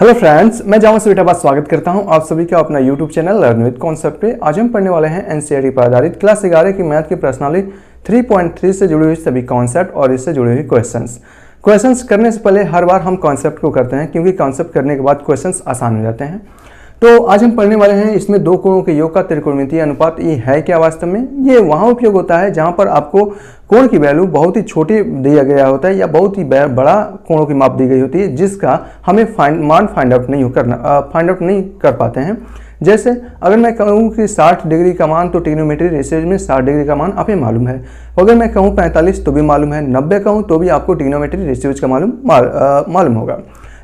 Hello friends, मैं जावा से बेटा स्वागत करता हूं आप सभी का अपना YouTube channel learn with concept पे। आज हम पढ़ने वाले हैं एनसीईआरटी पर आधारित क्लास 11 की मैथ की प्रश्नावली 3.3 से जुड़ी हुई सभी कॉन्सेप्ट और इससे जुड़े हुए क्वेश्चंस करने से पहले हर बार हम कॉन्सेप्ट को करते हैं क्योंकि कॉन्सेप्ट करने के बाद क्वेश्चंस आसान हो जाते हैं। तो आज हम पढ़ने वाले हैं इसमें दो कोणों के योग का त्रिकोणमितीय अनुपात ये है क्या। वास्तव में ये वहाँ उपयोग होता है जहाँ पर आपको कोण की वैल्यू बहुत ही छोटी दिया गया होता है या बहुत ही बड़ा कोणों की माप दी गई होती है जिसका हमें फाइंड आउट नहीं कर पाते हैं। जैसे अगर मैं कहूँ कि 60 डिग्री का मान तो ट्रिग्नोमेट्री रेशियो में 60 डिग्री का मान आपको मालूम है। अगर मैं कहूँ 45 तो भी मालूम है, 90 कहूँ तो भी आपको ट्रिग्नोमेट्री रेशियो का मालूम होगा।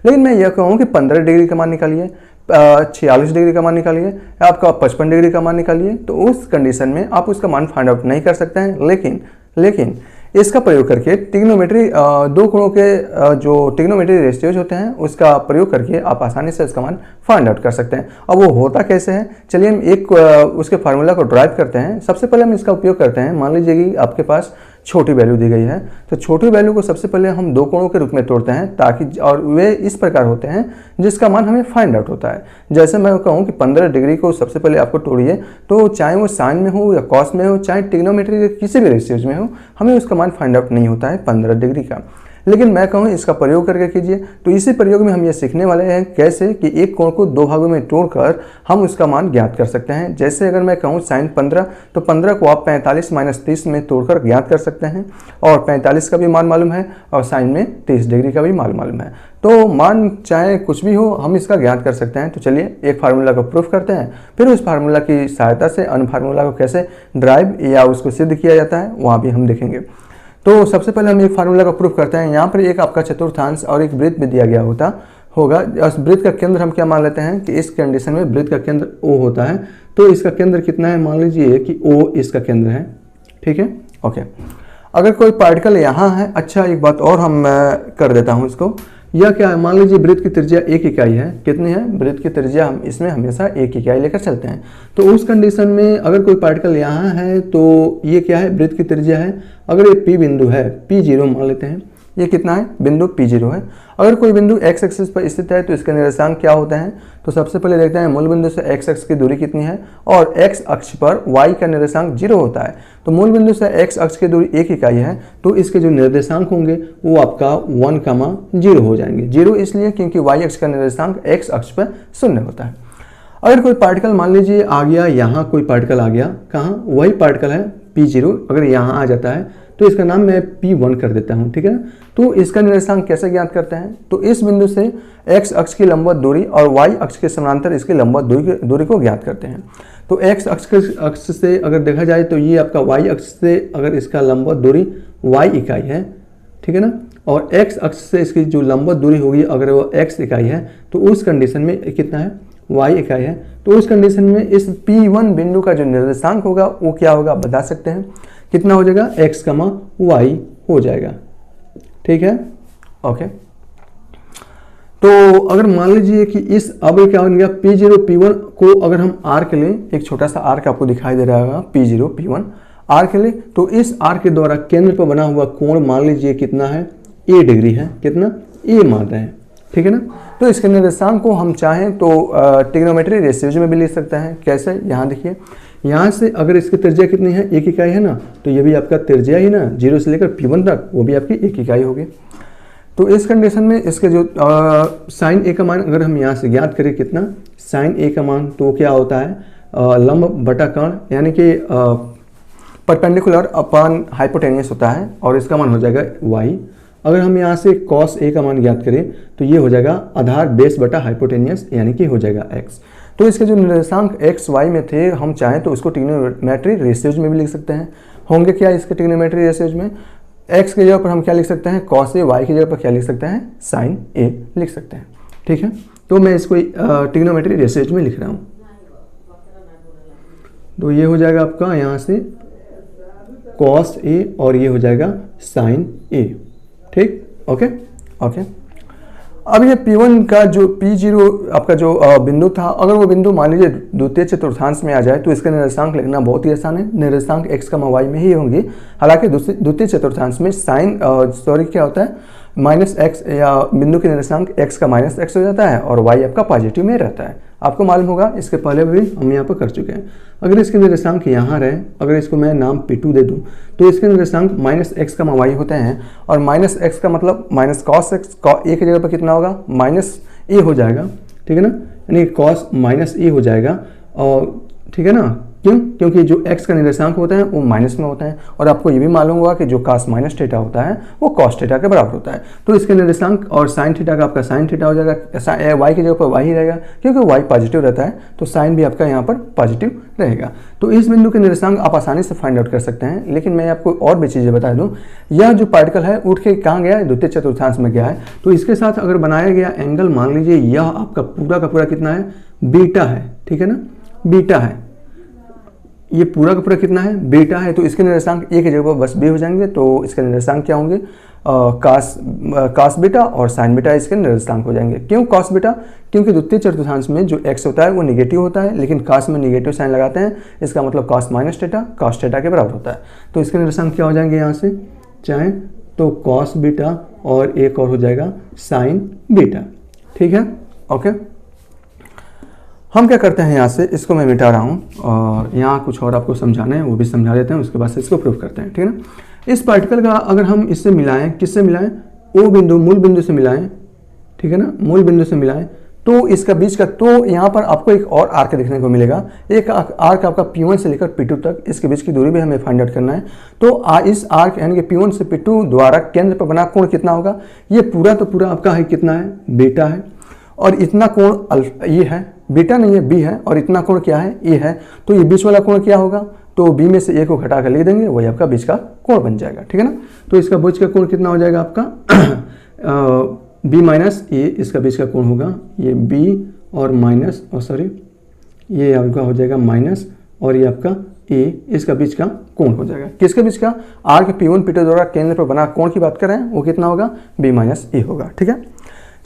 लेकिन मैं यह कहूँ कि 15 डिग्री का मान निकालिए, 46 डिग्री का मान निकालिए, आपका 55 डिग्री का मान निकालिए, तो उस कंडीशन में आप उसका मान फाइंड आउट नहीं कर सकते हैं। लेकिन इसका प्रयोग करके ट्रिग्नोमेट्री दो कोणों के जो ट्रिग्नोमेट्री रेशियोज होते हैं उसका प्रयोग करके आप आसानी से इसका मान फाइंड आउट कर सकते हैं। अब वो होता कैसे है, चलिए हम एक उसके फार्मूला को ड्राइव करते हैं। सबसे पहले हम इसका उपयोग करते हैं। मान लीजिए कि आपके पास छोटी वैल्यू दी गई है, तो छोटी वैल्यू को सबसे पहले हम दो कोणों के रूप में तोड़ते हैं ताकि, और वे इस प्रकार होते हैं जिसका मान हमें फाइंड आउट होता है। जैसे मैं कहूँ कि 15 डिग्री को सबसे पहले आपको तोड़िए, तो चाहे वो साइन में हो या कॉस में हो, चाहे ट्रिग्नोमेट्री के किसी भी रेशियोज में हो, हमें उसका मान फाइंड आउट नहीं होता है 15 डिग्री का। लेकिन मैं कहूँ इसका प्रयोग करके कीजिए, तो इसी प्रयोग में हम ये सीखने वाले हैं कैसे कि एक कोण को दो भागों में तोड़कर हम उसका मान ज्ञात कर सकते हैं। जैसे अगर मैं कहूँ साइन 15, तो 15 को आप 45 - 30 में तोड़कर ज्ञात कर सकते हैं, और 45 का भी मान मालूम है और साइन में 30 डिग्री का भी मान मालूम है। तो मान चाहे कुछ भी हो, हम इसका ज्ञात कर सकते हैं। तो चलिए एक फार्मूला को प्रूफ करते हैं, फिर उस फार्मूला की सहायता से अन्य फार्मूला को कैसे ड्राइव या उसको सिद्ध किया जाता है वहाँ भी हम देखेंगे। तो सबसे पहले हम एक फार्मूला का प्रूफ करते हैं। यहाँ पर एक आपका चतुर्थांश और एक वृत्त भी दिया गया होगा। उस वृत्त का केंद्र हम क्या मान लेते हैं कि इस कंडीशन में वृत्त का केंद्र O होता है, तो इसका केंद्र कितना है, मान लीजिए कि O इसका केंद्र है। ठीक है, ओके। अगर कोई पार्टिकल यहाँ है, अच्छा एक बात और हम कर देता हूँ इसको। यह क्या है, मान लीजिए वृत्त की त्रिज्या 1 इकाई है। कितनी है वृत्त की त्रिज्या, हम इसमें हमेशा 1 इकाई लेकर चलते हैं। तो उस कंडीशन में अगर कोई पार्टिकल यहाँ है तो ये क्या है, वृत्त की त्रिज्या है। अगर ये P बिंदु है, P0 मान लेते हैं, ये कितना है, बिंदु P0 है। अगर कोई बिंदु x एक्सिस पर स्थित है तो इसके निर्देशांक क्या होते हैं। तो सबसे पहले देखते हैं मूल बिंदु से x अक्ष की दूरी कितनी है, और x अक्ष पर y का निर्देशांक 0 होता है। तो मूल बिंदु से x अक्ष की दूरी 1 इकाई है, तो इसके जो निर्देशांक होंगे वो आपका 1,0 हो जाएंगे। 0 इसलिए क्योंकि y अक्ष का निर्देशांक x अक्ष पर 0 होता है। अगर कोई पार्टिकल मान लीजिए आ गया, यहाँ कोई पार्टिकल आ गया, कहाँ, वही पार्टिकल है P0, अगर यहाँ आ जाता है तो इसका नाम मैं P1 कर देता हूँ। ठीक है ना। तो इसका निर्देशांक कैसे ज्ञात करते हैं, तो इस बिंदु से x अक्ष की लंबवत दूरी और y अक्ष के समानांतर इसकी लंबवत दूरी को ज्ञात करते हैं। तो x अक्ष से अगर देखा जाए तो ये आपका y अक्ष से अगर इसका लंबवत दूरी y इकाई है, ठीक है ना, और x अक्ष से इसकी जो लंबवत दूरी होगी अगर वो x इकाई है, तो उस कंडीशन में कितना है, y इकाई है। तो उस कंडीशन में इस P1 बिंदु का जो निर्देशांक होगा वो क्या होगा, बता सकते हैं कितना हो जाएगा, x, y हो जाएगा। ठीक है, ओके। तो अगर मान लीजिए कि इस, अब क्या बन गया, P0 P1 को अगर हम आर्क लें, एक छोटा सा आर्क आपको दिखाई दे रहा होगा, P0 P1 आर्क लें, तो इस आर्क के द्वारा केंद्र पर बना हुआ कोण मान लीजिए कितना है, A डिग्री है। कितना, A मान रहे हैं। ठीक है ना। तो इसके निर्देशांक को हम चाहें तो ट्रिग्नोमेट्री रेशियोज में भी लिख सकते हैं। कैसे, यहाँ देखिए, यहाँ से अगर इसकी त्रिज्या कितनी है, 1 इकाई है ना, तो ये भी आपका त्रिज्या ही ना, 0 से लेकर P1 तक वो भी आपकी 1 इकाई होगी। तो इस कंडीशन में इसके जो साइन A का मान अगर हम यहाँ से ज्ञात करें कितना, साइन A का मान तो क्या होता है, लंब बटा कर्ण, यानी कि परपेंडिकुलर अपॉन हाइपोटेनियस होता है, और इसका मान हो जाएगा y। अगर हम यहाँ से cos A का मान ज्ञात करें तो ये हो जाएगा आधार बेस बटा हाइपोटेनियस, यानी कि हो जाएगा x। तो इसके जो निर्देशांक x y में थे, हम चाहें तो उसको ट्रिग्नोमेट्री रेशियोज में भी लिख सकते हैं। होंगे क्या इसके ट्रिग्नोमेट्री रेशियोज में, x की जगह पर हम क्या लिख सकते हैं, cos A, y की जगह पर क्या लिख सकते हैं, sin A लिख सकते हैं। ठीक है, तो मैं इसको ट्रिग्नोमेट्री रेशियोज में लिख रहा हूँ। तो ये हो जाएगा आपका यहाँ से cos A और ये हो जाएगा sin A। ठीक, ओके ओके। अब ये P1 का जो P0 आपका जो बिंदु था, अगर वो बिंदु मान लीजिए द्वितीय चतुर्थांश में आ जाए तो इसका निर्देशांक लिखना बहुत ही आसान है। निर्देशांक x, y में ही होंगे। हालांकि द्वितीय चतुर्थांश में साइन क्या होता है, माइनस एक्स या बिंदु के निर्देशांक x का माइनस एक्स हो जाता है और y आपका पॉजिटिव में रहता है। आपको मालूम होगा, इसके पहले भी हम यहाँ पर कर चुके हैं। अगर इसके निर्देशांक यहाँ रहे, अगर इसको मैं नाम P2 दे दूँ तो इसके निर्देशांक माइनस एक्स का y होते हैं और माइनस एक्स का मतलब माइनस कॉस एक्स, ए की जगह पर कितना होगा माइनस ए हो जाएगा, ठीक है ना, यानी कॉस माइनस ए हो जाएगा। और ठीक है ना, क्यों? क्योंकि जो x का निर्देशांक होता है वो माइनस में होता है और आपको ये भी मालूम होगा कि जो cos माइनस थीटा होता है वो cos थीटा के बराबर होता है। तो इसके निर्देशांक और साइन थीटा का आपका साइन थीटा हो जाएगा, y की जगह पर y ही रहेगा क्योंकि y पॉजिटिव रहता है तो साइन भी आपका यहाँ पर पॉजिटिव रहेगा। तो इस बिंदु के निर्देशांक आप आसानी से फाइंड आउट कर सकते हैं। लेकिन मैं आपको और भी चीज़ें बता दूँ, यह जो पार्टिकल है उठ के कहाँ गया है, द्वितीय चतुर्थांश में गया है। तो इसके साथ अगर बनाया गया एंगल मान लीजिए यह आपका पूरा का पूरा कितना है, बीटा है, ठीक है ना, बीटा है, ये पूरा का पूरा कितना है, बीटा है। तो इसके निर्देशांक ए की जगह पर बस बी हो जाएंगे। तो इसके निर्देशांक क्या होंगे, कास बीटा और साइन बीटा इसके निर्देशांक हो जाएंगे। क्यों कास बीटा? क्योंकि द्वितीय चतुर्थांश में जो एक्स होता है वो निगेटिव होता है, लेकिन कास में निगेटिव साइन लगाते हैं, इसका मतलब कास माइनस थीटा कास थीटा के बराबर होता है। तो इसके निर्देशांक क्या हो जाएंगे यहाँ से, चाहे तो कॉस बीटा और एक और हो जाएगा साइन बीटा, ठीक है, ओके। हम क्या करते हैं, यहाँ से इसको मैं मिटा रहा हूँ और यहाँ कुछ और आपको समझाना है वो भी समझा देते हैं, उसके बाद से इसको प्रूव करते हैं, ठीक है ना। इस पार्टिकल का अगर हम इससे मिलाएं, किससे मिलाएं, ओ बिंदु मूल बिंदु से मिलाएं, ठीक है ना, मूल बिंदु से मिलाएं तो इसका बीच का, तो यहाँ पर आपको एक और आर्क देखने को मिलेगा। एक आर्क आपका P1 से लेकर P2 तक, इसके बीच की दूरी भी हमें फाइंड आउट करना है। तो इस आर्क यानी कि P1 से P2 द्वारा केंद्र पर बना कोण कितना होगा, ये पूरा तो पूरा आपका है कितना है, बीटा है, और इतना कोण ये है, बीटा नहीं है बी है, और इतना कोण क्या है, ए है। तो ये बीच वाला कोण क्या होगा, तो बी में से ए को घटा कर लिख देंगे, वही आपका बीच का कोण बन जाएगा, ठीक है ना। तो इसका बीच का कोण कितना हो जाएगा आपका बी माइनस ए, इसका बीच का कोण होगा ये बी और माइनस, और सॉरी ये आपका हो जाएगा माइनस, और ये आपका ए, इसका बीच का कोण हो जाएगा। किसके बीच का, आर्क P1 P2 द्वारा केंद्र पर बना कोण की बात कर रहे हैं, वो कितना होगा, बी माइनस ए होगा, ठीक है।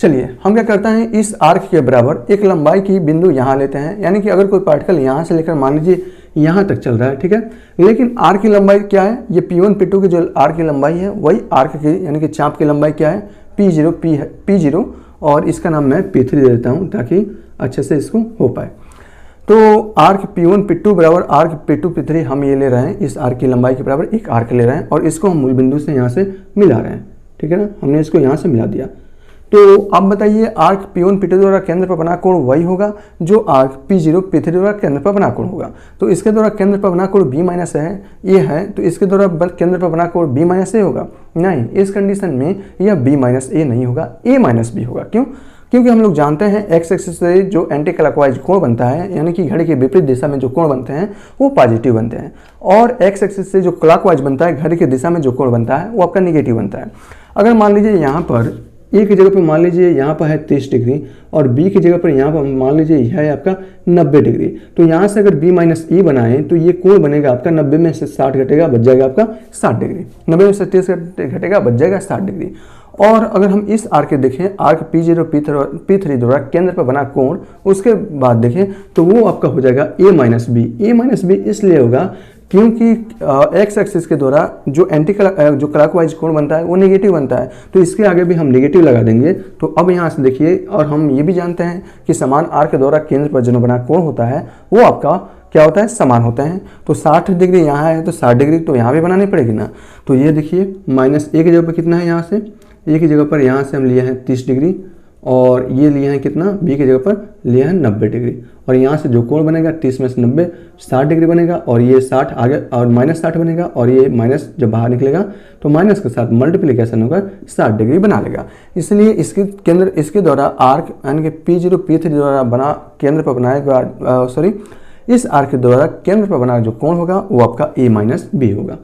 चलिए हम क्या करते हैं, इस आर्क के बराबर एक लंबाई की बिंदु यहाँ लेते हैं, यानी कि अगर कोई पार्टिकल यहाँ से लेकर मान लीजिए यहाँ तक चल रहा है, ठीक है, लेकिन आर्क की लंबाई क्या है, ये P1 P2 की जो आर्क की लंबाई है वही आर्क की यानी कि चाप की लंबाई क्या है, P0, और इसका नाम मैं P3 दे देता हूँ ताकि अच्छे से इसको हो पाए। तो आर्क P1 P2 बराबर आर्क P2 P3 हम ये ले रहे हैं, इस आर्क की लंबाई के बराबर एक आर्क ले रहे हैं और इसको हम मूल बिंदु से यहाँ से मिला रहे हैं, ठीक है ना, हमने इसको यहाँ से मिला दिया। तो अब बताइए आर्क P1 P2 द्वारा केंद्र पर बना कोण वही होगा जो आर्क P0 P3 द्वारा केंद्र पर बना कोण होगा। तो इसके द्वारा केंद्र पर बना कोण B माइनस है, ये है, तो इसके द्वारा केंद्र पर बना कोण B माइनस ए होगा, नहीं, इस कंडीशन में यह B माइनस ए नहीं होगा, A माइनस बी होगा। क्यों? क्योंकि हम लोग जानते हैं एक्स एक्सिस से जो एंटी क्लॉकवाइज कोण बनता है, यानी कि घड़ी के विपरीत दिशा में जो कोण बनते हैं वो पॉजिटिव बनते हैं, और एक्स एक्सिस से जो क्लॉकवाइज बनता है, घड़ी की दिशा में जो कोण बनता है वो आपका निगेटिव बनता है। अगर मान लीजिए यहाँ पर ए की जगह पर मान लीजिए यहाँ पर है 30 डिग्री और बी की जगह पर यहाँ पर मान लीजिए यह है आपका 90 डिग्री, तो यहाँ से अगर बी माइनस ई बनाएं तो ये कोण बनेगा आपका 90 में से 60 घटेगा, बच जाएगा आपका 60 डिग्री, 90 में से 30 घटेगा, बच जाएगा 60 डिग्री। और अगर हम इस आर्क देखें, आर्क P0 P3 द्वारा केंद्र पर बना कोण, उसके बाद देखें तो वो आपका हो जाएगा A minus B. A minus B इसलिए होगा क्योंकि एक्स एक्सिस के द्वारा जो जो क्लॉकवाइज कोण बनता है वो नेगेटिव बनता है, तो इसके आगे भी हम नेगेटिव लगा देंगे। तो अब यहाँ से देखिए, और हम ये भी जानते हैं कि समान आर्क के द्वारा केंद्र पर जो बना कोण होता है वो आपका क्या होता है, समान होता है। तो 60 डिग्री यहाँ है तो 60 डिग्री तो यहाँ भी बनानी पड़ेगी ना। तो ये देखिए माइनस ए की जगह पर कितना है, यहाँ से ए की जगह पर यहाँ से हम लिए हैं 30 डिग्री और ये लिए हैं कितना, बी की जगह पर लिए हैं 90 डिग्री, और यहाँ से जो कोण बनेगा 30 में से 90 60 डिग्री बनेगा, और ये 60 आगे और माइनस 60 बनेगा, और ये माइनस जब बाहर निकलेगा तो माइनस के साथ मल्टीप्लिकेशन होकर 60 डिग्री बना लेगा। इसलिए इसके द्वारा आर्क यानी कि P0 P3 द्वारा बना केंद्र पर बनाया इस आर्क के द्वारा केंद्र पर बना जो कोण होगा वो आपका A माइनस बी होगा,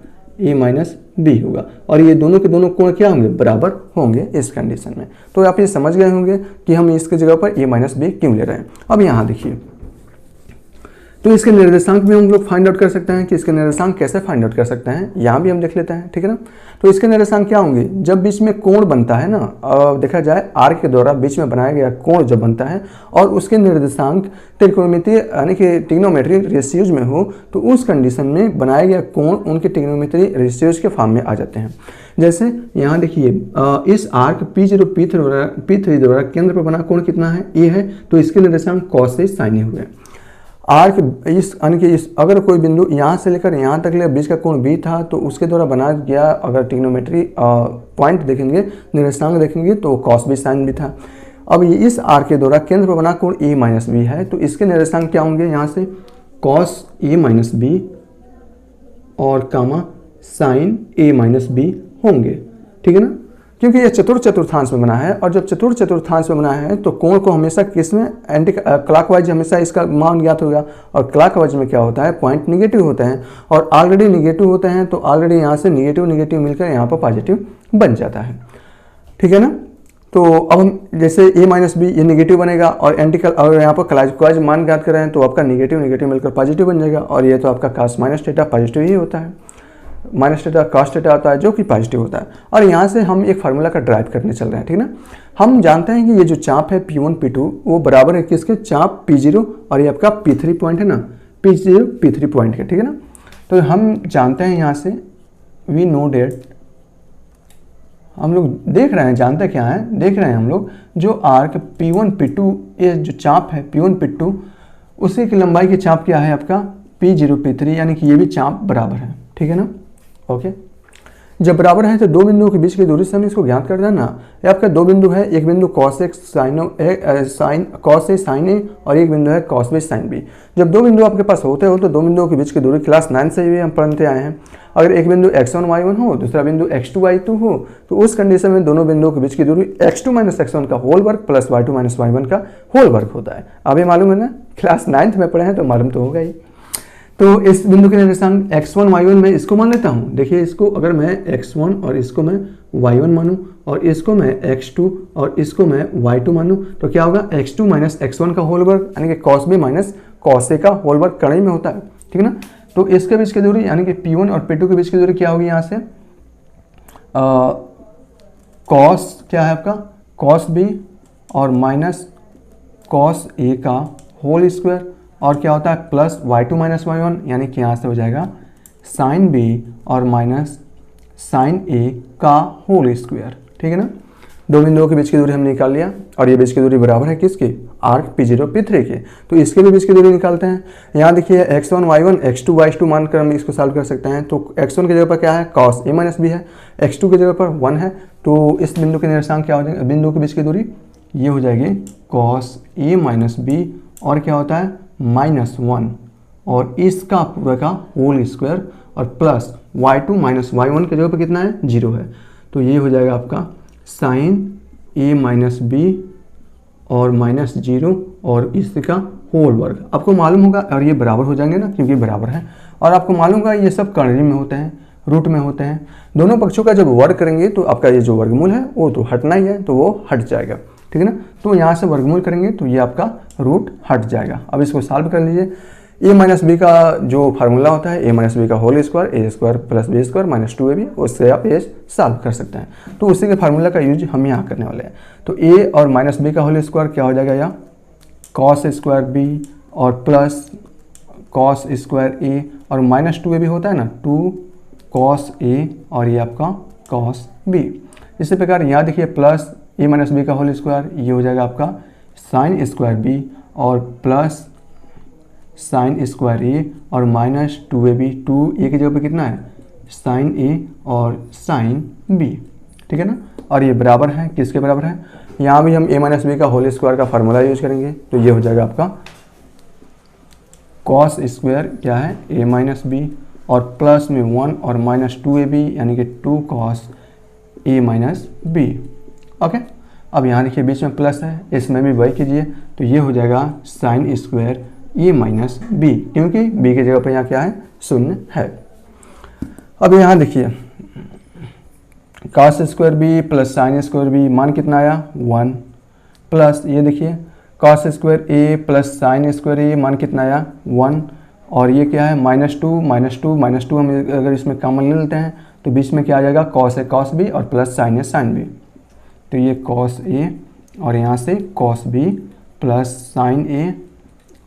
A माइनस बी होगा, और ये दोनों के दोनों कोण क्या होंगे, बराबर होंगे इस कंडीशन में। तो आप ये समझ गए होंगे कि हम इसके जगह पर A माइनस बी क्यों ले रहे हैं। अब यहाँ देखिए, तो इसके निर्देशांक भी हम लोग फाइंड आउट कर सकते हैं कि इसके निर्देशांक कैसे फाइंड आउट कर सकते हैं, यहाँ भी हम देख लेते हैं, ठीक है ना। तो इसके निर्देशांक क्या होंगे, जब बीच में कोण बनता है ना, देखा जाए आर्क के द्वारा बीच में बनाया गया कोण जब बनता है और उसके निर्देशांक त्रिकोणमितीय यानी कि ट्रिग्नोमेट्री रेशियोज में हो, तो उस कंडीशन में बनाया गया कोण उनके ट्रिग्नोमेट्री रेशियोज के फॉर्म में आ जाते हैं। जैसे यहाँ देखिए इस आर्क P0 P3 द्वारा केंद्र पर बना कोण कितना है, ए है, तो इसके निर्देशांक कॉस से साइन हुए। आर्क इस यानी कि इस अगर कोई बिंदु यहाँ से लेकर यहाँ तक ले बीच का कोण बी था, तो उसके द्वारा बनाया गया अगर ट्रिग्नोमेट्री पॉइंट देखेंगे, निर्देशांक देखेंगे, तो कॉस बी साइन भी था। अब ये इस आर्क के द्वारा केंद्र पर बना कोण ए माइनस बी है, तो इसके निर्देशांक क्या होंगे, यहाँ से कॉस ए माइनस बी और कामा साइन ए माइनस बी होंगे, ठीक है ना, क्योंकि ये चतुर्थांश में बना है और जब चतुर्थांश में बना है तो कोण को हमेशा किस में एंटी क्लॉकवाइज हमेशा इसका मान ज्ञात होगा, और क्लॉकवाइज में क्या होता है, पॉइंट निगेटिव होते हैं और ऑलरेडी निगेटिव होते हैं, तो ऑलरेडी यहाँ से निगेटिव मिलकर यहाँ पर पॉजिटिव बन जाता है, ठीक है ना। तो अब हम जैसे ए माइनस बी ये निगेटिव बनेगा और और यहाँ पर क्लॉकवाइज मान ज्ञात कर रहे हैं, तो आपका निगेटिव मिलकर पॉजिटिव बन जाएगा, और ये तो आपका cos माइनस थीटा पॉजिटिव ही होता है, माइनस थीटा cos थीटा आता है जो कि पॉजिटिव होता है। और यहाँ से हम एक फार्मूला का ड्राइव करने चल रहे हैं, ठीक ना। हम जानते हैं कि ये जो चाप है P1 P2 वो बराबर है किसके, चाप P0 और ये आपका P3 पॉइंट है ना, P0 P3 पॉइंट के, ठीक है ना। तो हम जानते हैं यहाँ से वी नो डेट, हम लोग देख रहे हैं, जानते क्या है, देख रहे हैं हम लोग जो आर्क P1 P2 ये जो चाप है P1 P2 उसी की लंबाई की चाप क्या है आपका P0 P3, यानी कि ये भी चाप बराबर है, ठीक है ना। ओके, जब बराबर है तो दो बिंदुओं के बीच की दूरी से हमें इसको ज्ञात कर देना। ये आपका दो बिंदु है, एक बिंदु cos x cos a sin a और एक बिंदु है cos b sin b। जब दो बिंदु आपके पास होते हो तो दो बिंदुओं के बीच की दूरी क्लास 9 से भी हम पढ़ते आए हैं। अगर एक बिंदु x1 y1 हो, दूसरा बिंदु x2 y2 हो, तो उस कंडीशन में दोनों बिंदुओं के बीच की दूरी x2 माइनस x1 का होल वर्ग प्लस y2 माइनस y1 का होल वर्ग होता है। अभी मालूम है ना, क्लास 9th में पढ़े हैं तो मालूम तो होगा ही। तो इस बिंदु के निर्देशांक x1 y1 में इसको मान लेता हूँ। देखिए इसको अगर मैं x1 और इसको मैं y1 मानूँ और इसको मैं x2 और इसको मैं y2 मानूँ, तो क्या होगा, x2 माइनस x1 का होल वर्ग यानी कि cos b minus cos a का होल वर्ग कड़ी में होता है, ठीक है ना। तो इसके बीच की दूरी यानी कि P1 और P2 के बीच की दूरी क्या होगी, यहाँ से cos क्या है आपका cos b और माइनस cos a का होल स्क्वायर, और क्या होता है प्लस y2 माइनस y1, यानी कि यहाँ से हो जाएगा साइन b और माइनस साइन a का होल स्क्वायर, ठीक है ना। दो बिंदुओं के बीच की दूरी हमने निकाल लिया और ये बीच की दूरी बराबर है किसकी, आर्क P0 P3 के। तो इसके भी बीच की दूरी निकालते हैं। यहाँ देखिए x1 y1 x2 y2 मानकर हम इसको सॉल्व कर सकते हैं। तो x1 की जगह पर क्या है, cos a माइनस b है, x2 की जगह पर 1 है, तो इस बिंदु के निर्देशांक क्या हो जाएगा, बिंदु के बीच की दूरी ये हो जाएगी cos a माइनस b और क्या होता है -1 और इसका पूरा का होल स्क्वायर और प्लस y2 माइनस y1 के जगह पर कितना है, 0 है। तो ये हो जाएगा आपका साइन a माइनस b और -0 और इसका होल वर्ग। आपको मालूम होगा और ये बराबर हो जाएंगे ना, क्योंकि बराबर है। और आपको मालूम होगा ये सब कर्णी में होते हैं, रूट में होते हैं। दोनों पक्षों का जब वर्ग करेंगे तो आपका ये जो वर्गमूल है वो तो हटना ही है, तो वो हट जाएगा, ठीक है ना। तो यहाँ से वर्गमूल करेंगे तो ये आपका रूट हट जाएगा। अब इसको सॉल्व कर लीजिए। a माइनस बी का जो फार्मूला होता है a माइनस बी का whole square a square plus b square minus 2ab, उससे आप ये सॉल्व कर सकते हैं। तो उसी के फार्मूला का यूज हम यहाँ करने वाले हैं। तो a और माइनस बी का होल स्क्वायर क्या हो जाएगा, या cos स्क्वायर b और प्लस cos स्क्वायर a और माइनस 2ab होता है ना, 2 cos a और ये आपका cos b। इसी प्रकार यहाँ देखिए प्लस a माइनस बी का होल स्क्वायर, ये हो जाएगा आपका साइन स्क्वायर b और प्लस साइन स्क्वायर a और माइनस 2ab, 2a की जगह पे कितना है साइन a और साइन b, ठीक है ना। और ये बराबर है किसके बराबर है, यहाँ भी हम a माइनस बी का होल स्क्वायर का फार्मूला यूज करेंगे। तो ये हो जाएगा आपका cos स्क्वायर क्या है a माइनस बी और प्लस में 1 और माइनस 2ab यानी कि 2 cos a minus b। Okay, अब यहाँ देखिए बीच में प्लस है, इसमें भी वही कीजिए। तो ये हो जाएगा sine square a minus B, क्योंकि b की जगह पर यहाँ क्या है, शून्य है। अब यहाँ देखिए cos square B plus sine square B, मान कितना आया 1, प्लस ये देखिए cos square a plus sine square a, मान कितना आया 1 और ये क्या है -2 -2 हम अगर इसमें कॉमन ले लेते हैं तो बीच में क्या आ जाएगा, कॉस ए कॉस बी और प्लस साइन ए साइन बी। तो ये कॉस ए और यहाँ से कॉस बी प्लस साइन ए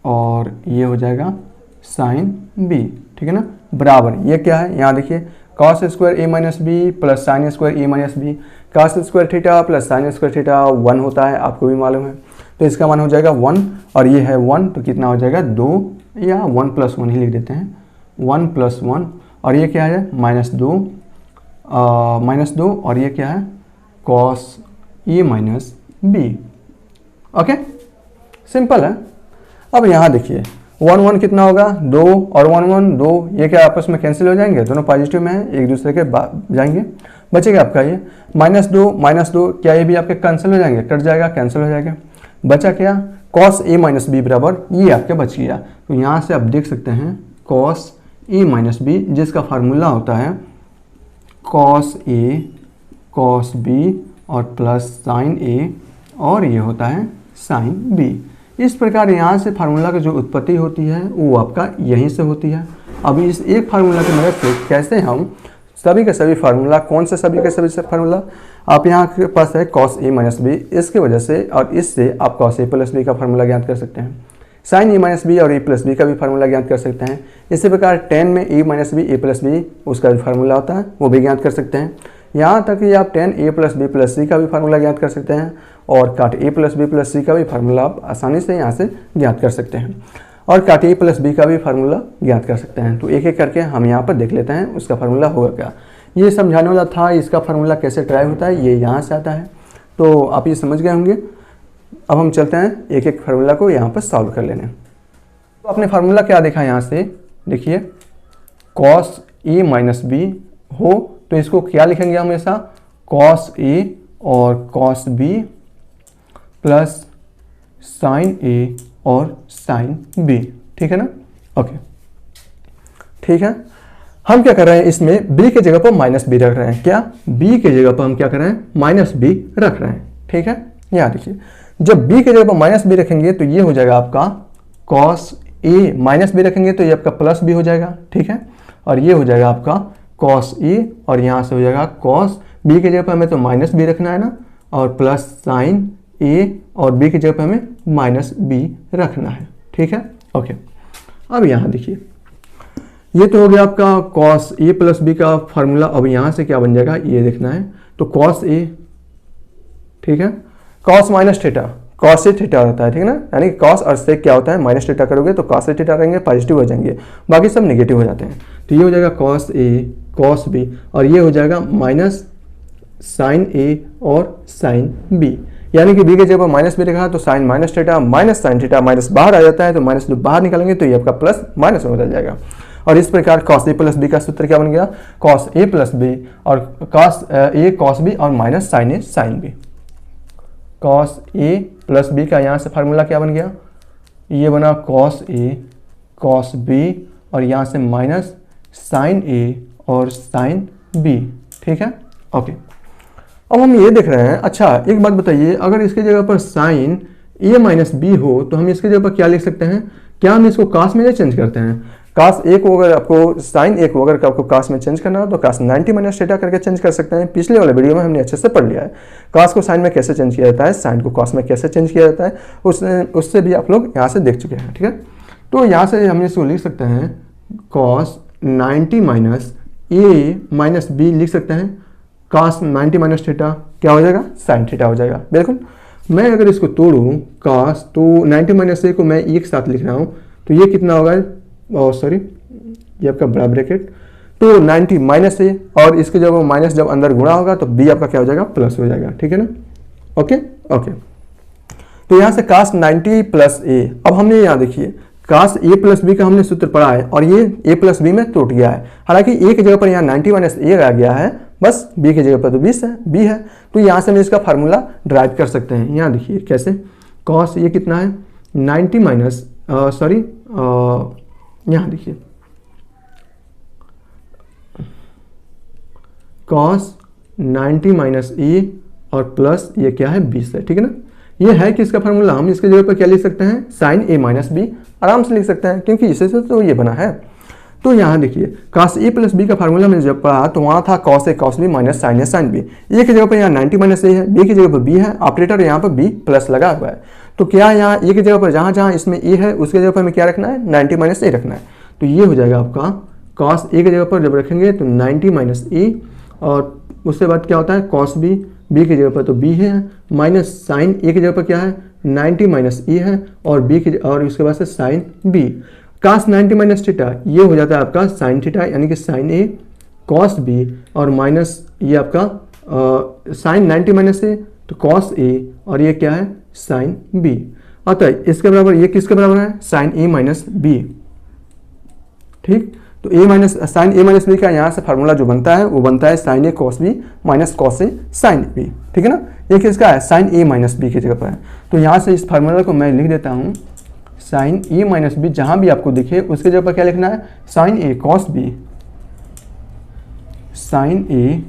और ये हो जाएगा साइन बी, ठीक है ना, बराबर ये क्या है, यहाँ देखिए cos square A minus B plus sine square A minus B. Cos square theta plus sine square theta 1 होता है, आपको भी मालूम है। तो इसका मान हो जाएगा 1 और ये है 1, तो कितना हो जाएगा 2 या 1 + 1 ही लिख देते हैं, 1 + 1 और ये क्या है -2 और ये क्या है cos A minus B. Okay, simple है। अब यहाँ देखिए 1 1 कितना होगा 2 और 1 1 2, ये क्या आपस में कैंसिल हो जाएंगे, दोनों पॉजिटिव में है, एक दूसरे के जाएंगे, बचेगा आपका ये -2 क्या ये भी आपके कैंसिल हो जाएंगे, कट जाएगा, कैंसिल हो जाएगा, बचा क्या cos a माइनस बी बराबर ये आपके बच गया। तो यहाँ से आप देख सकते हैं cos a माइनस बी जिसका फार्मूला होता है cos a cos b और प्लस sin a और ये होता है sin b। इस प्रकार यहाँ से फार्मूला की जो उत्पत्ति होती है वो आपका यहीं से होती है। अभी इस एक फार्मूला की मदद से कैसे हम सभी के सभी फार्मूला, कौन से सभी के सभी फार्मूला, आप यहाँ के पास है cos a माइनस बी, इसके वजह से और इससे आप cos a प्लस बी का फार्मूला ज्ञात कर सकते हैं, sin a माइनस बी और a प्लस बी का भी फार्मूला ज्ञात कर सकते हैं। इसी प्रकार tan में a minus B a plus B उसका भी फार्मूला होता है, वो भी ज्ञात कर सकते हैं। यहाँ तक कि आप tan a plus B plus C का भी फार्मूला ज्ञात कर सकते हैं और काट a plus B plus C का भी फार्मूला आप आसानी से यहाँ से ज्ञात कर सकते हैं और काट a प्लस बी का भी फार्मूला ज्ञात कर सकते हैं। तो एक एक करके हम यहाँ पर देख लेते हैं उसका फार्मूला होगा क्या। ये समझाने वाला था, इसका फार्मूला कैसे ड्राइव होता है ये यहाँ से आता है, तो आप ये समझ गए होंगे। अब हम चलते हैं एक एक फार्मूला को यहाँ पर सॉल्व कर लेने। तो आपने फार्मूला क्या देखा यहाँ से, देखिए cos a माइनस बी हो तो इसको क्या लिखेंगे हमेशा cos a और cos b plus sin a और sin b, ठीक है ना। ओके, ठीक है। हम क्या कर रहे हैं, इसमें b के जगह पर -b रख रहे हैं, क्या b के जगह पर हम क्या कर रहे हैं -b रख रहे हैं, ठीक है। यहाँ देखिए जब b के जगह पर -b रखेंगे तो ये हो जाएगा आपका cos a, -b रखेंगे तो ये आपका प्लस b हो जाएगा, ठीक है। और ये हो जाएगा आपका cos a और यहाँ से हो जाएगा cos b के जगह पर हमें तो -b रखना है ना, और प्लस sin a और b की जगह पर हमें -b रखना है, ठीक है। ओके, अब यहाँ देखिए ये तो हो गया आपका cos a प्लस b का फार्मूला। अब यहाँ से क्या बन जाएगा ये देखना है, तो cos a, ठीक है, cos माइनस थीटा, cos से थीटा रहता है, ठीक है ना, यानी cos और से क्या होता है माइनस थीटा करोगे तो cos से थीटा रहेंगे, पॉजिटिव हो जाएंगे, बाकी सब नेगेटिव हो जाते हैं। तो ये हो जाएगा cos a cos b और ये हो जाएगा माइनस sin a और sin b, यानी कि b के जगह पर -b रखा तो sin minus theta minus sin theta minus बाहर आ जाता है, तो माइनस बाहर निकालेंगे तो ये आपका प्लस माइनस में बदल जाएगा। और इस प्रकार cos a प्लस b का सूत्र क्या बन गया, cos a प्लस b और cos a cos b और minus sin a sin b। cos a plus b का यहाँ से फार्मूला क्या बन गया, ये बना cos a cos b और यहाँ से माइनस sin a और sin b, ठीक है। ओके, अब हम ये देख रहे हैं, अच्छा एक बात बताइए, अगर इसके जगह पर sin a माइनस b हो तो हम इसके जगह पर क्या लिख सकते हैं, क्या हम इसको cos में चेंज करते हैं, cos a को अगर आपको sin a को अगर आपको cos में चेंज करना हो तो cos 90 माइनस थीटा करके चेंज कर सकते हैं। पिछले वाले वीडियो में हमने अच्छे से पढ़ लिया है cos को sin में कैसे चेंज किया जाता है, sin को cos में कैसे चेंज किया जाता है, उससे भी आप लोग यहाँ से देख चुके हैं, ठीक है। तो यहाँ से हम इसको लिख सकते हैं cos 90 minus a minus b लिख सकते हैं, cos 90 माइनस थीटा क्या हो जाएगा sin थीटा हो जाएगा। बिल्कुल, मैं अगर इसको तोड़ूँ cos, तो 90 माइनस a को मैं एक साथ लिख रहा हूँ तो ये कितना होगा, सॉरी ये आपका बड़ा ब्रैकेट, तो 90 माइनस ए और इसके जब माइनस जब अंदर गुणा होगा तो b आपका क्या हो जाएगा प्लस हो जाएगा, ठीक है ना। ओके ओके, तो यहाँ से cos 90 प्लस a, अब हमने यहाँ देखिए cos a प्लस b का हमने सूत्र पढ़ा है और ये a प्लस b में टूट गया है, हालांकि a की जगह पर यहाँ 90 माइनस a आ गया है, बस b की जगह पर तो 20 है, b है, तो यहाँ से हम इसका फार्मूला ड्राइव कर सकते हैं। यहाँ देखिए कैसे, cos ये कितना है 90 माइनस सॉरी यहाँ देखिए cos 90 माइनस ए और प्लस ये क्या है 20 है, ठीक है ना। ये है कि इसका फार्मूला हम इसके जगह पर क्या लिख सकते हैं, साइन ए माइनस बी आराम से लिख सकते हैं, क्योंकि इसी से तो ये बना है। तो यहाँ देखिए cos ए प्लस बी का फार्मूला मैंने जब पढ़ा तो वहाँ था cos ए cos बी माइनस साइन ए साइन बी। ए की जगह पर यहाँ 90 माइनस ए है, बी की जगह पर बी है, ऑपरेटर यहाँ पर बी प्लस लगा हुआ है। तो क्या यहाँ ए की जगह पर जहाँ जहाँ इसमें ए है उसकी जगह पर हमें क्या रखना है, 90 माइनस ए रखना है। तो ये हो जाएगा आपका cos ए की जगह पर जब रखेंगे तो 90 माइनस ए, और उसके बाद क्या होता है cos बी, बी की जगह पर तो बी है, माइनस साइन ए की जगह पर क्या है 90 माइनस ए है, और बी की और उसके बाद से sine B. cos 90 minus theta ये हो जाता है आपका साइन थीटा, यानी कि साइन ए cos बी, और माइनस ये आपका साइन 90 माइनस ए तो cos ए, और ये क्या है साइन बी। अतः इसके बराबर ये किसके बराबर है, साइन ए माइनस बी। ठीक, तो A minus sine A minus B का यहाँ से फार्मूला जो बनता है वो बनता है sign A cos B minus cos A sine B. ठीक है ना, ये किसका है, साइन ए माइनस बी की जगह पर है। तो यहाँ से इस फार्मूला को मैं लिख देता हूँ, साइन ए माइनस बी जहाँ भी आपको दिखे उसके जगह पर क्या लिखना है, sign A cos B, sign A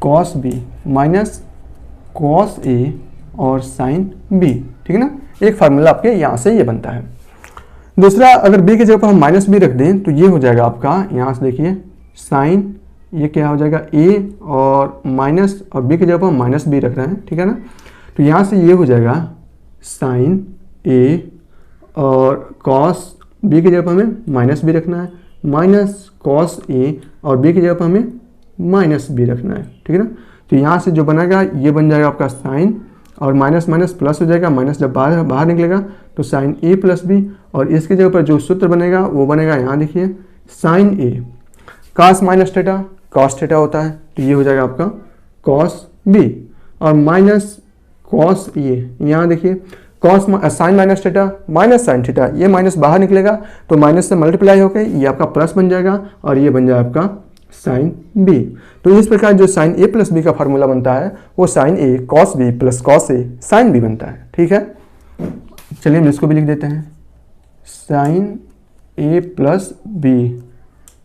cos B minus cos A और साइन बी। ठीक है ना, एक फार्मूला आपके यहाँ से ये बनता है। दूसरा, अगर b की जगह पर हम माइनस बी रख दें तो ये हो जाएगा आपका, यहाँ से देखिए साइन ये क्या हो जाएगा a और माइनस, और b की जगह पर हम माइनस बी रख रहे हैं। ठीक है ना, तो यहाँ से ये हो जाएगा साइन a और cos b की जगह पर हमें माइनस बी रखना है, माइनस cos a और b की जगह पर हमें माइनस बी रखना है। ठीक है ना, तो यहाँ से जो बनेगा ये बन जाएगा आपका साइन, और माइनस माइनस प्लस हो जाएगा, माइनस जब बाहर निकलेगा तो साइन ए प्लस बी, और इसकी जगह पर जो सूत्र बनेगा वो बनेगा यहाँ देखिए sine A cos minus theta cos theta होता है, तो ये हो जाएगा आपका cos बी, और माइनस cos ए, यहाँ देखिए cos sine minus theta minus sine theta, ये माइनस बाहर निकलेगा तो माइनस से मल्टीप्लाई होकर ये आपका प्लस बन जाएगा, और ये बन जाएगा आपका साइन बी। तो इस प्रकार जो साइन ए प्लस बी का फार्मूला बनता है वो sign A cos B plus cos A sine B बनता है। ठीक है, चलिए हम इसको भी लिख देते हैं, साइन ए प्लस बी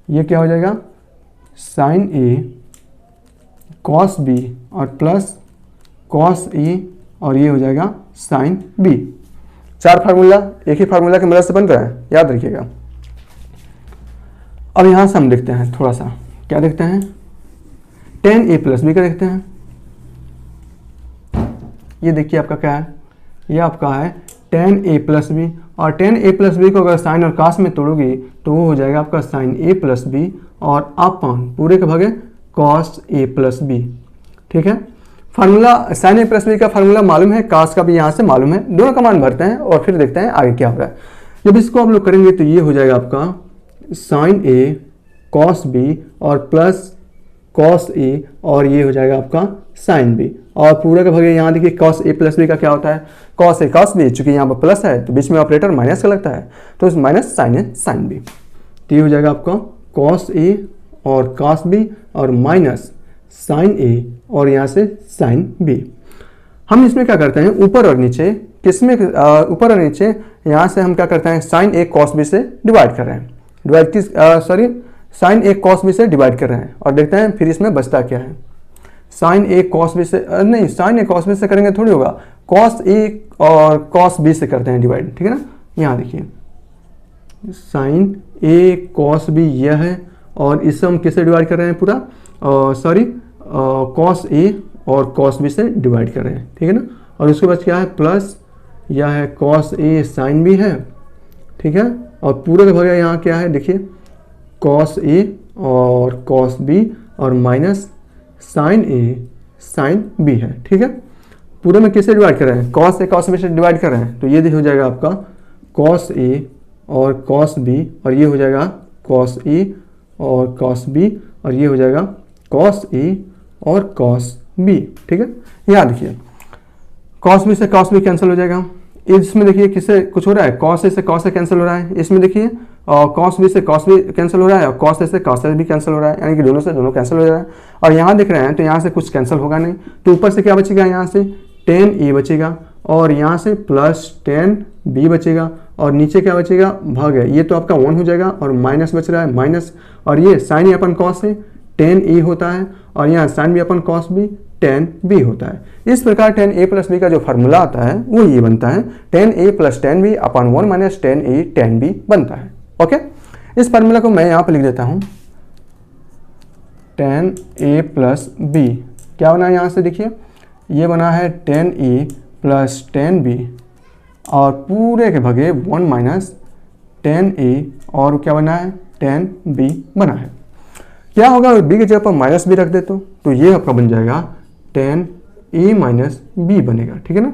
ये क्या हो जाएगा, साइन ए कॉस बी और प्लस कॉस ए, और ये हो जाएगा साइन बी। चार फार्मूला एक ही फार्मूला की मदद से बन रहा है, याद रखिएगा। अब यहाँ से हम देखते हैं थोड़ा सा, क्या देखते हैं, टेन ए प्लस बी का देखते हैं। ये देखिए आपका क्या है, ये आपका है टेन ए प्लस बी, और टेन ए प्लस बी को अगर साइन और कास में तोड़ोगे तो वो हो जाएगा आपका साइन ए प्लस बी और अपॉन पूरे के भागे कॉस ए प्लस बी। ठीक है, फार्मूला साइन ए प्लस बी का फार्मूला मालूम है, कास का भी यहाँ से मालूम है, दोनों का मान भरते हैं और फिर देखते हैं आगे क्या हो रहा है। जब इसको आप लोग करेंगे तो ये हो जाएगा आपका साइन ए कॉस बी और प्लस कॉस ए, और ये हो जाएगा आपका साइन बी, और पूरा का भागे यहाँ देखिए कॉस ए प्लस बी का क्या होता है, कॉस ए कॉस बी, चूंकि यहाँ पर प्लस है तो बीच में ऑपरेटर माइनस का लगता है तो इस माइनस साइन ए साइन बी। तो ये हो जाएगा आपका कॉस ए और कॉस बी और माइनस साइन ए और यहाँ से साइन बी। हम इसमें क्या करते हैं, ऊपर और नीचे, किसमें ऊपर और नीचे यहाँ से हम क्या करते हैं, साइन ए कॉस बी से डिवाइड कर रहे हैं, डिवाइड किस साइन ए कॉस बी से डिवाइड कर रहे हैं, और देखते हैं फिर इसमें बचता क्या है। साइन ए कॉस बी से नहीं, साइन ए कॉस बी से करेंगे थोड़ी होगा, कॉस ए और कॉस बी से करते हैं डिवाइड। ठीक है ना, यहाँ देखिए साइन ए कॉस बी यह है, और इससे हम किससे डिवाइड कर रहे हैं, पूरा कॉस ए और कॉस बी से डिवाइड कर रहे हैं। ठीक है ना, और उसके बाद क्या है प्लस, यह है कॉस ए साइन बी है। ठीक है, और पूरे का भाग यहाँ क्या है देखिए कॉस ए और कॉस बी और माइनस साइन ए साइन बी है। ठीक है, पूरे में किससे डिवाइड कर रहे हैं, कॉस ए कॉस बी से डिवाइड कर रहे हैं, तो ये हो जाएगा आपका कॉस ए और कॉस बी, और ये हो जाएगा कॉस ए और कॉस बी, और ये हो जाएगा कॉस ए और कॉस बी। ठीक है, यहाँ देखिए कॉस बी से कॉस बी कैंसिल हो जाएगा, इसमें देखिए किससे कुछ हो रहा है, कॉस ए से कॉस ए कैंसिल हो रहा है, इसमें देखिए कॉस बी से कॉस बी कैंसिल हो रहा है, और कॉस ए से कॉस ए भी कैंसिल हो रहा है, यानी कि दोनों से दोनों कैंसिल हो रहा है। और यहाँ देख रहे हैं तो यहाँ से कुछ कैंसिल होगा नहीं, तो ऊपर से क्या बचेगा, यहाँ से टेन ए बचेगा, और यहाँ से प्लस टेन बी बचेगा, और नीचे क्या बचेगा, भाग है, ये तो आपका 1 हो जाएगा, और माइनस बच रहा है माइनस, और ये sign A upon cos A ten ए होता है, और यहाँ साइन बी अपन कॉस बी tan b होता है। इस प्रकार tan a प्लस बी का जो फार्मूला आता है वो ये बनता है tan a plus tan b upon 1 minus tan a tan b बनता है। ओके, इस फार्मूला को मैं यहाँ पर लिख देता हूँ tan a प्लस b क्या बना है, यहाँ से देखिए ये बना है tan a plus tan b और पूरे के भगे 1 माइनस tan a और क्या बना है tan b बना है। क्या होगा b की जगह पर माइनस बी रख दे तो ये आपका बन जाएगा tan a माइनस बी बनेगा। ठीक है ना,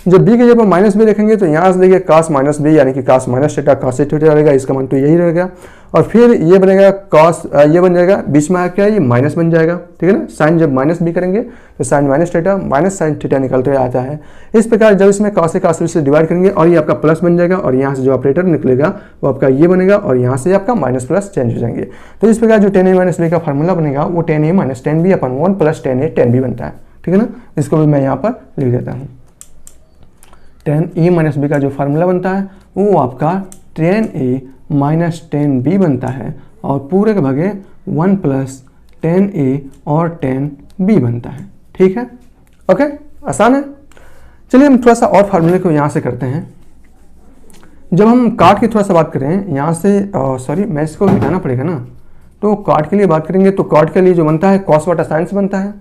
जब b की जगह पर माइनस बी रखेंगे तो यहाँ से देखिए cos माइनस बी यानी कि cos minus theta cos theta रहेगा, इसका मान तो यही रहेगा। और फिर ये बनेगा cos, ये बन जाएगा बीच में क्या है ये माइनस बन जाएगा। ठीक है ना, साइन जब माइनस बी करेंगे तो sine minus theta minus sine theta निकलते हुए आता है। इस प्रकार जब इसमें cos से cos से डिवाइड करेंगे और ये आपका प्लस बन जाएगा और यहाँ से जो ऑपरेटर निकलेगा वो आपका ये बनेगा और यहाँ से आपका माइनस प्लस चेंज हो जाएंगे। तो इस प्रकार जो tan a माइनस बी का फार्मूला बनेगा वो tan a minus tan b upon 1 plus tan a tan b बनता है। ठीक है ना, इसको भी मैं यहाँ पर लिख देता हूँ। tan a माइनस बी का जो फार्मूला बनता है वो आपका tan a minus tan b बनता है और पूरे के भगे 1 प्लस tan a और tan b बनता है। ठीक है, ओके, आसान है। चलिए हम थोड़ा सा और फार्मूले को यहाँ से करते हैं। जब हम काट की थोड़ा सा बात करें यहाँ से, सॉरी मैं इसको मिटाना पड़ेगा ना, तो काट के लिए बात करेंगे तो काट के लिए जो बनता है cos बटा साइन से बनता है।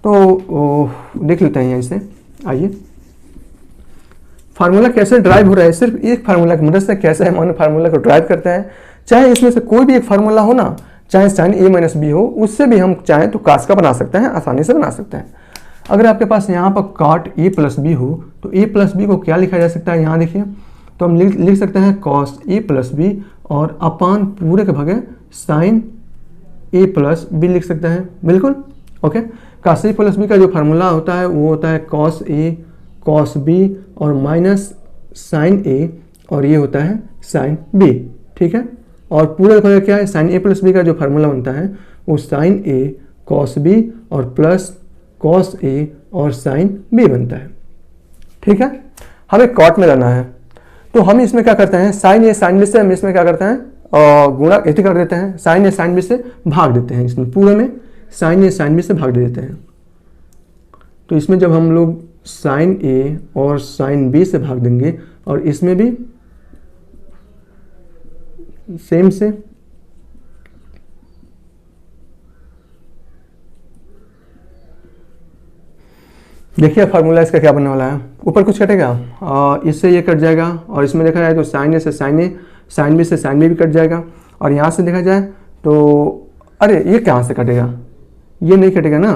तो देख लेते हैं यहाँ से, आइए फार्मूला कैसे ड्राइव हो रहा है, सिर्फ एक फार्मूला की मदद से कैसे हम फार्मूला को ड्राइव करते हैं। चाहे इसमें से कोई भी एक फार्मूला हो ना, चाहे साइन a माइनस बी हो, उससे भी हम चाहें तो कास का बना सकते हैं, आसानी से बना सकते हैं। अगर आपके पास यहाँ पर cot a प्लस बी हो तो a प्लस बी को क्या लिखा जा सकता है, यहाँ देखिए तो हम लिख सकते हैं cos a प्लस बी और अपान पूरे के भगे साइन a प्लस बी लिख सकते हैं। बिल्कुल okay, cos a plus B का जो फार्मूला होता है वो होता है cos a cos b और माइनस साइन a और ये होता है साइन b। ठीक है, और पूरे का क्या है साइन a प्लस बी का जो फार्मूला बनता है वो साइन a cos b और प्लस cos a और साइन b बनता है। ठीक है, हमें कॉट में लाना है तो हम इसमें क्या करते हैं साइन a साइन b से हम इसमें क्या करते हैं गुणा ऐसे कर देते हैं, साइन a साइन b से भाग देते हैं, इसमें पूरे में साइन a साइन b से भाग दे देते हैं। तो इसमें जब हम लोग साइन a और साइन b से भाग देंगे और इसमें भी सेम से देखिए फार्मूला इसका क्या बनने वाला है, ऊपर कुछ कटेगा इससे ये कट जाएगा और इसमें देखा जाए तो साइन ए से साइन ए, साइन बी से साइन बी भी कट जाएगा और यहाँ से देखा जाए तो अरे ये कहाँ से कटेगा, ये नहीं कटेगा ना,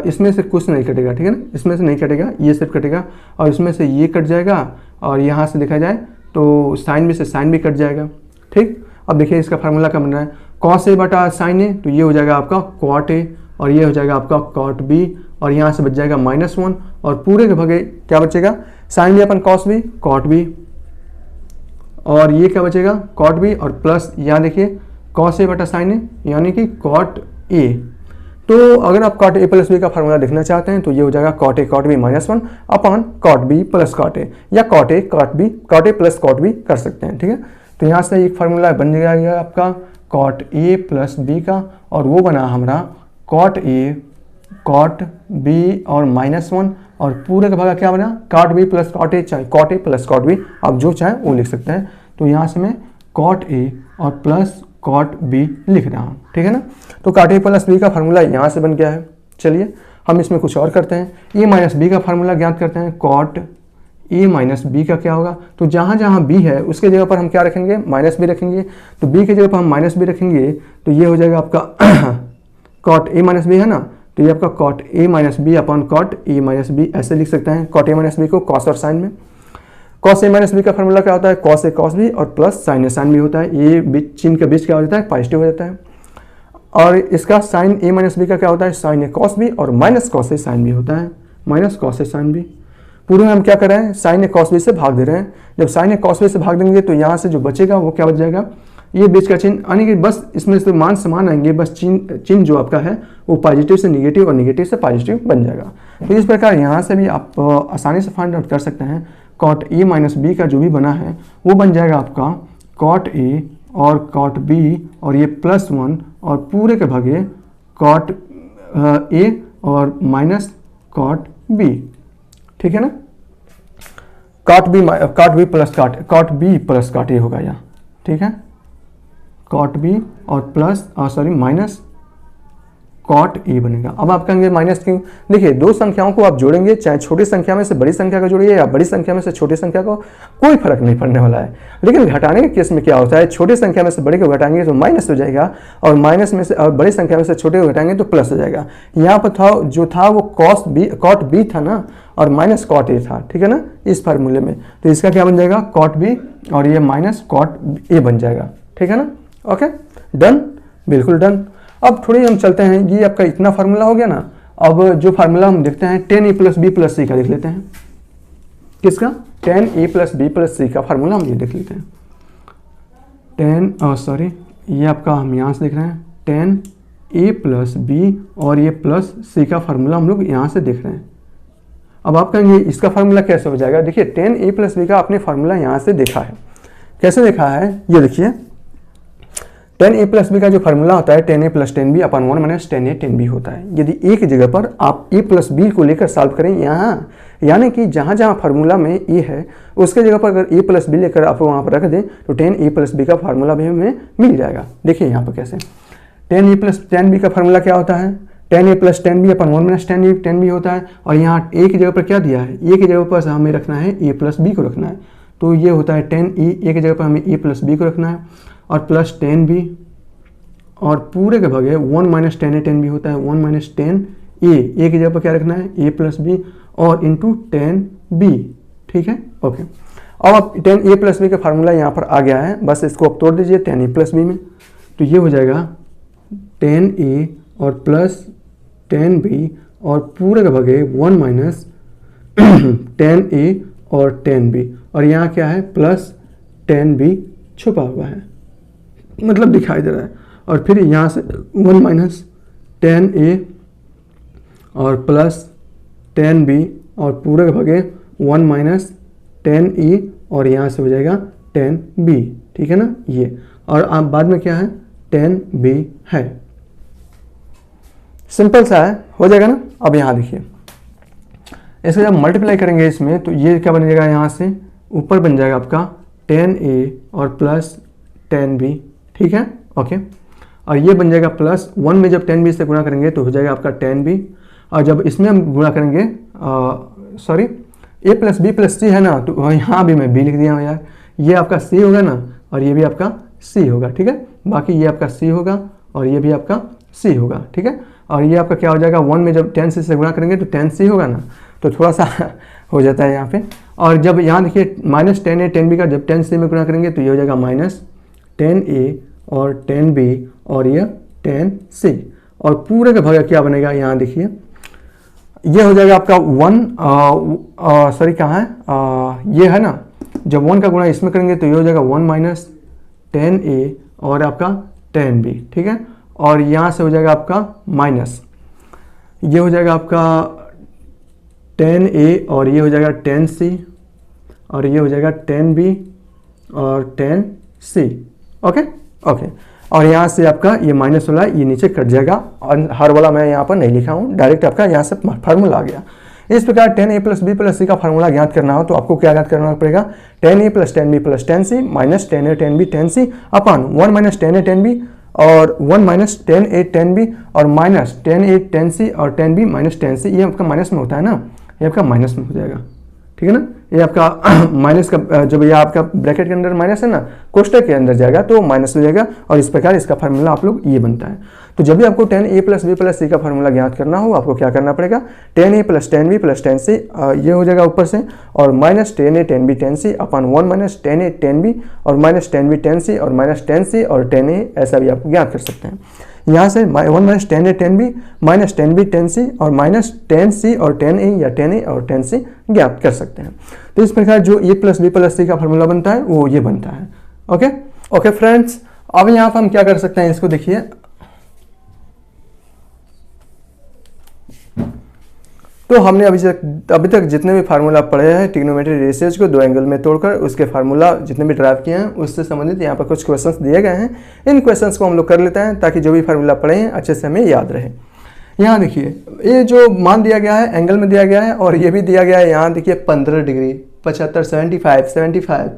इसमें से कुछ नहीं कटेगा। ठीक है ना, इसमें से नहीं कटेगा, ये सिर्फ कटेगा और इसमें से ये कट जाएगा और यहाँ से देखा जाए तो साइन बी से साइन बी कट जाएगा। ठीक, अब देखिए इसका फार्मूला क्या बन रहा है cos a बटा साइन ए, तो ये हो जाएगा आपका cot a और ये हो जाएगा आपका cot b और यहाँ से बच जाएगा -1 और पूरे के भगे क्या बचेगा साइन बी अपन cos b cot b और ये क्या बचेगा cot b और प्लस यहाँ देखिए cos a बटा साइन ए यानी कि cot a। तो अगर आप cot a प्लस b का फार्मूला देखना चाहते हैं तो ये हो जाएगा cot a cot b -1 upon cot b plus cot a या cot a plus cot b कर सकते हैं। ठीक है, तो यहाँ से एक फार्मूला बन जाएगा आपका cot a प्लस b का और वो बना हमारा cot a cot b और -1 और पूरे का भागा क्या बना cot b plus cot a, चाहे cot a plus cot b आप जो चाहें वो लिख सकते हैं। तो यहाँ से मैं cot a और प्लस cot b लिख रहा हूँ। ठीक है ना, तो cot a प्लस b का फार्मूला यहाँ से बन गया है। चलिए हम इसमें कुछ और करते हैं, a माइनस b का फार्मूला ज्ञात करते हैं। cot a माइनस बी का क्या होगा, तो जहाँ जहाँ b है उसके जगह पर हम क्या रखेंगे माइनस b रखेंगे, तो b की जगह पर हम माइनस b रखेंगे तो ये हो जाएगा आपका cot a माइनस बी है ना, तो ये आपका cot a minus B upon cot a minus B ऐसे लिख सकते हैं। cot a माइनस बी को cos और साइन में, cos a माइनस बी का फार्मूला क्या होता है cos a cos b और plus sine a sine b होता है, ये बीच चिन्ह के बीच क्या हो जाता है पॉजिटिव हो जाता है। और इसका साइन a माइनस बी का क्या होता है साइन a cos b और minus cos a sine b होता है, minus cos a sine b। पूरे में हम क्या कर रहे हैं साइन a cos b से भाग दे रहे हैं, जब साइन a cos b से भाग देंगे तो यहाँ से जो बचेगा वो क्या बच जाएगा ये बीच का चिन्ह, यानी कि बस इसमें से मान समान आएंगे, बस चिन्ह जो आपका है वो पॉजिटिव से निगेटिव और निगेटिव से पॉजिटिव बन जाएगा। तो इस प्रकार यहाँ से भी आप आसानी से फाइंड आउट कर सकते हैं cot a माइनस बी का जो भी बना है वो बन जाएगा आपका cot a और cot b और ये +1 और पूरे के भागे cot a और माइनस कॉट बी, ठीक है ना। कॉट बी प्लस कॉट ये होगा यहाँ, ठीक है, कॉट बी और प्लस माइनस कॉट ए बनेगा। अब आप कहेंगे माइनस क्यों? देखिए दो संख्याओं को आप जोड़ेंगे, चाहे छोटी संख्या में से बड़ी संख्या को जोड़िए या बड़ी संख्या में से छोटी संख्या को, कोई फर्क नहीं पड़ने वाला है। लेकिन घटाने के केस में क्या होता है, छोटी संख्या में से बड़ी को घटाएंगे तो माइनस हो जाएगा, और माइनस में से और बड़ी संख्या में से छोटे को घटाएंगे तो प्लस हो जाएगा। यहाँ पर था जो था वो कॉट बी था ना, और माइनस कॉट ए था, ठीक है ना, इस फार्मूले में। तो इसका क्या बन जाएगा, कॉट बी और ये माइनस कॉट ए बन जाएगा, ठीक है ना। ओके, डन, बिल्कुल डन। अब थोड़ी हम चलते हैं, ये आपका इतना फार्मूला हो गया ना। अब जो फार्मूला हम देखते हैं 10a + b + c का देख लेते हैं। किसका? 10a + b + c का फार्मूला हम ये देख लेते हैं। ये आपका हम यहाँ से देख रहे हैं 10a + b और ये प्लस c का फार्मूला हम लोग यहाँ से देख रहे हैं। अब आप कहेंगे इसका फार्मूला कैसे हो जाएगा? देखिए 10a + b का आपने फार्मूला यहाँ से देखा है। कैसे देखा है ये देखिए, 10a + b का जो फार्मूला होता है 10a + 10b अपन 1 - 10a 10b होता है। यदि एक जगह पर आप a + b को लेकर सॉल्व करें यहाँ, यानी कि जहाँ जहाँ फार्मूला में a है उसके जगह पर अगर a + b लेकर आप वहाँ पर रख दें तो 10a + b का फार्मूला भी हमें मिल जाएगा। देखिए यहाँ पर कैसे 10a + 10b का फार्मूला क्या होता है, 10a + 10b अपन 1 - 10a 10b होता है। और यहाँ a की जगह पर क्या दिया है, a की जगह पर हमें रखना है a + b को रखना है, तो ये होता है 10a, a की जगह पर हमें a + b को रखना है और प्लस 10b और पूरे के भागे 1 - 10a 10b होता है 1 - 10a, a की जगह पर क्या रखना है a + b और इंटू 10b, ठीक है। ओके, अब 10a + b का फार्मूला यहाँ पर आ गया है, बस इसको अब तोड़ दीजिए 10a + b में, तो ये हो जाएगा 10a और प्लस 10b और पूरे के भागे 1 - 10a और 10b, और यहाँ क्या है प्लस 10b छुपा हुआ है, मतलब दिखाई दे रहा है। और फिर यहाँ से 1 - 10a और प्लस 10b और पूरे के भागे 1 - 10a और यहाँ से हो जाएगा 10b, ठीक है ना ये। और आप बाद में क्या है 10b है, सिंपल सा है, हो जाएगा ना। अब यहाँ देखिए इसको जब मल्टीप्लाई करेंगे इसमें तो ये क्या बन जाएगा, यहाँ से ऊपर बन जाएगा आपका 10a और प्लस 10b, ठीक है। ओके, और ये बन जाएगा प्लस 1 में जब 10b से गुणा करेंगे तो हो जाएगा आपका 10b, और जब इसमें हम गुणा करेंगे a + b + c है ना, तो यहाँ भी मैं b लिख दिया हूँ यार, ये आपका c होगा ना और ये भी आपका c होगा, ठीक है। बाकी ये आपका c होगा और ये भी आपका c होगा, ठीक है। और ये आपका क्या हो जाएगा 1 में जब 10c से गुणा करेंगे तो 10c होगा ना, तो थोड़ा सा हो जाता है यहाँ पे। और जब यहाँ देखिए -10a 10b का जब 10c में गुणा करेंगे तो ये हो जाएगा -10a और 10b और ये 10c, और पूरे का भाग क्या बनेगा, यहाँ देखिए ये हो जाएगा आपका 1 कहाँ है ये है ना, जब 1 का गुणा इसमें करेंगे तो ये हो जाएगा 1 - 10a और आपका 10b, ठीक है। और यहाँ से हो जाएगा आपका माइनस, ये हो जाएगा आपका 10a और ये हो जाएगा 10c और ये हो जाएगा 10b और 10c, ओके ओके। और यहाँ से आपका ये माइनस वाला ये नीचे कट जाएगा, और हर वाला मैं यहाँ पर नहीं लिखा हूँ, डायरेक्ट आपका यहाँ से फार्मूला आ गया। इस प्रकार 10a + b + c का फार्मूला ज्ञात करना हो तो आपको क्या ज्ञात करना पड़ेगा, 10a + 10b + 10c minus 10a 10b 10c अपन 1 - 10a 10b और 1 - 10a 10b और माइनस 10a 10c और 10b - 10c, ये आपका माइनस में होता है ना, ये आपका माइनस में हो जाएगा, ठीक है ना। ये आपका माइनस का जब ये आपका ब्रैकेट के अंदर माइनस है ना, कोष्टक के अंदर जाएगा तो माइनस हो जाएगा, और इस प्रकार इसका फार्मूला आप लोग ये बनता है। तो जब भी आपको 10a + b + c का फार्मूला ज्ञात करना हो आपको क्या करना पड़ेगा, 10a + 10b + 10c ये हो जाएगा ऊपर से, और -10a 10b 10c अपन 1 - 10a 10b और -10b 10c और -10c और 10a, ऐसा भी आप ज्ञात कर सकते हैं। यहाँ से 1 - 10a 10b -10b 10c और -10c और 10a या 10a और 10c ज्ञात कर सकते हैं। तो इस प्रकार जो a + b + c का फार्मूला बनता है वो ये बनता है। ओके ओके फ्रेंड्स, अब यहाँ पर हम क्या कर सकते हैं, इसको देखिए तो हमने अभी तक जितने भी फार्मूला पढ़े हैं ट्रिग्नोमेट्री रेशियोज को 2 एंगल में तोड़कर उसके फार्मूला जितने भी ड्राइव किए हैं उससे संबंधित यहाँ पर कुछ क्वेश्चंस दिए गए हैं। इन क्वेश्चंस को हम लोग कर लेते हैं ताकि जो भी फार्मूला पढ़े हैं अच्छे से हमें याद रहे। यहाँ देखिए ये जो मान दिया गया है एंगल में दिया गया है और ये भी दिया गया है, यहाँ देखिए 15 डिग्री, 75, 75,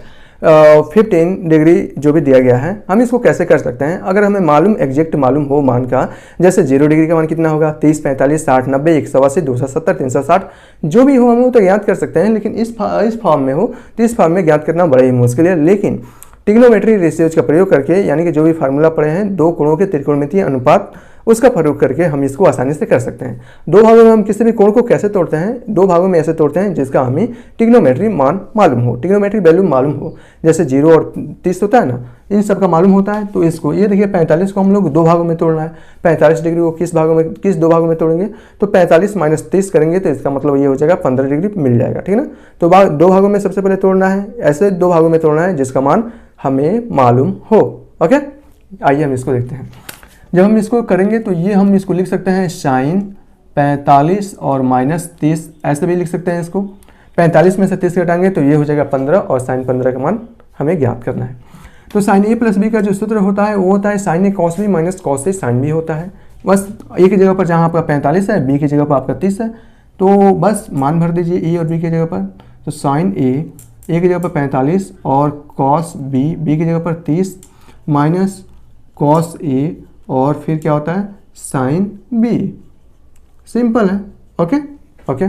15 डिग्री जो भी दिया गया है। हम इसको कैसे कर सकते हैं, अगर हमें मालूम एग्जैक्ट मालूम हो मान का, जैसे 0 डिग्री का मान कितना होगा 30, 45, 60, 90, 180, 270, 360 जो भी हो हम वो तो ज्ञात कर सकते हैं, लेकिन इस फॉर्म में हो तो इस फॉर्म में ज्ञात करना बड़ा ही मुश्किल है। लेकिन ट्रिग्नोमेट्री रेशियोज का प्रयोग करके, यानी कि जो भी फार्मूला पढ़े हैं दो कोणों के त्रिकोणमितीय अनुपात, उसका प्रयोग करके हम इसको आसानी से कर सकते हैं। दो भागों में हम किसी भी कोण को कैसे तोड़ते हैं, दो भागों में ऐसे तोड़ते हैं जिसका हमें ट्रिग्नोमेट्री मान मालूम हो, ट्रिग्नोमेट्री वैल्यू मालूम हो। जैसे 0 और 30 होता है ना, इन सब का मालूम होता है। तो इसको ये देखिए 45 को हम लोग दो भागों में तोड़ना है। 45 डिग्री को किस दो भागों में तोड़ेंगे, तो 45 - 30 करेंगे तो इसका मतलब ये हो जाएगा 15 डिग्री मिल जाएगा, ठीक है ना। तो दो भागों में सबसे पहले तोड़ना है, ऐसे दो भागों में तोड़ना है जिसका मान हमें मालूम हो। ओके, आइए हम इसको देखते हैं। जब हम इसको करेंगे तो ये हम इसको लिख सकते हैं sin 45 और -30, ऐसे भी लिख सकते हैं इसको। 45 में से 30 घटाएंगे तो ये हो जाएगा 15 और sin 15 का मान हमें ज्ञात करना है। तो sin a + b का जो सूत्र होता है वो होता है sin a cos b - cos a sin b होता है। बस a की जगह पर जहाँ आपका 45 है, b की जगह पर आपका 30 है, तो बस मान भर दीजिए a और b की जगह पर। तो sin a की जगह पर 45 और cos b की जगह पर 30 माइनस cos a और फिर क्या होता है sin b। सिंपल है। ओके ओके,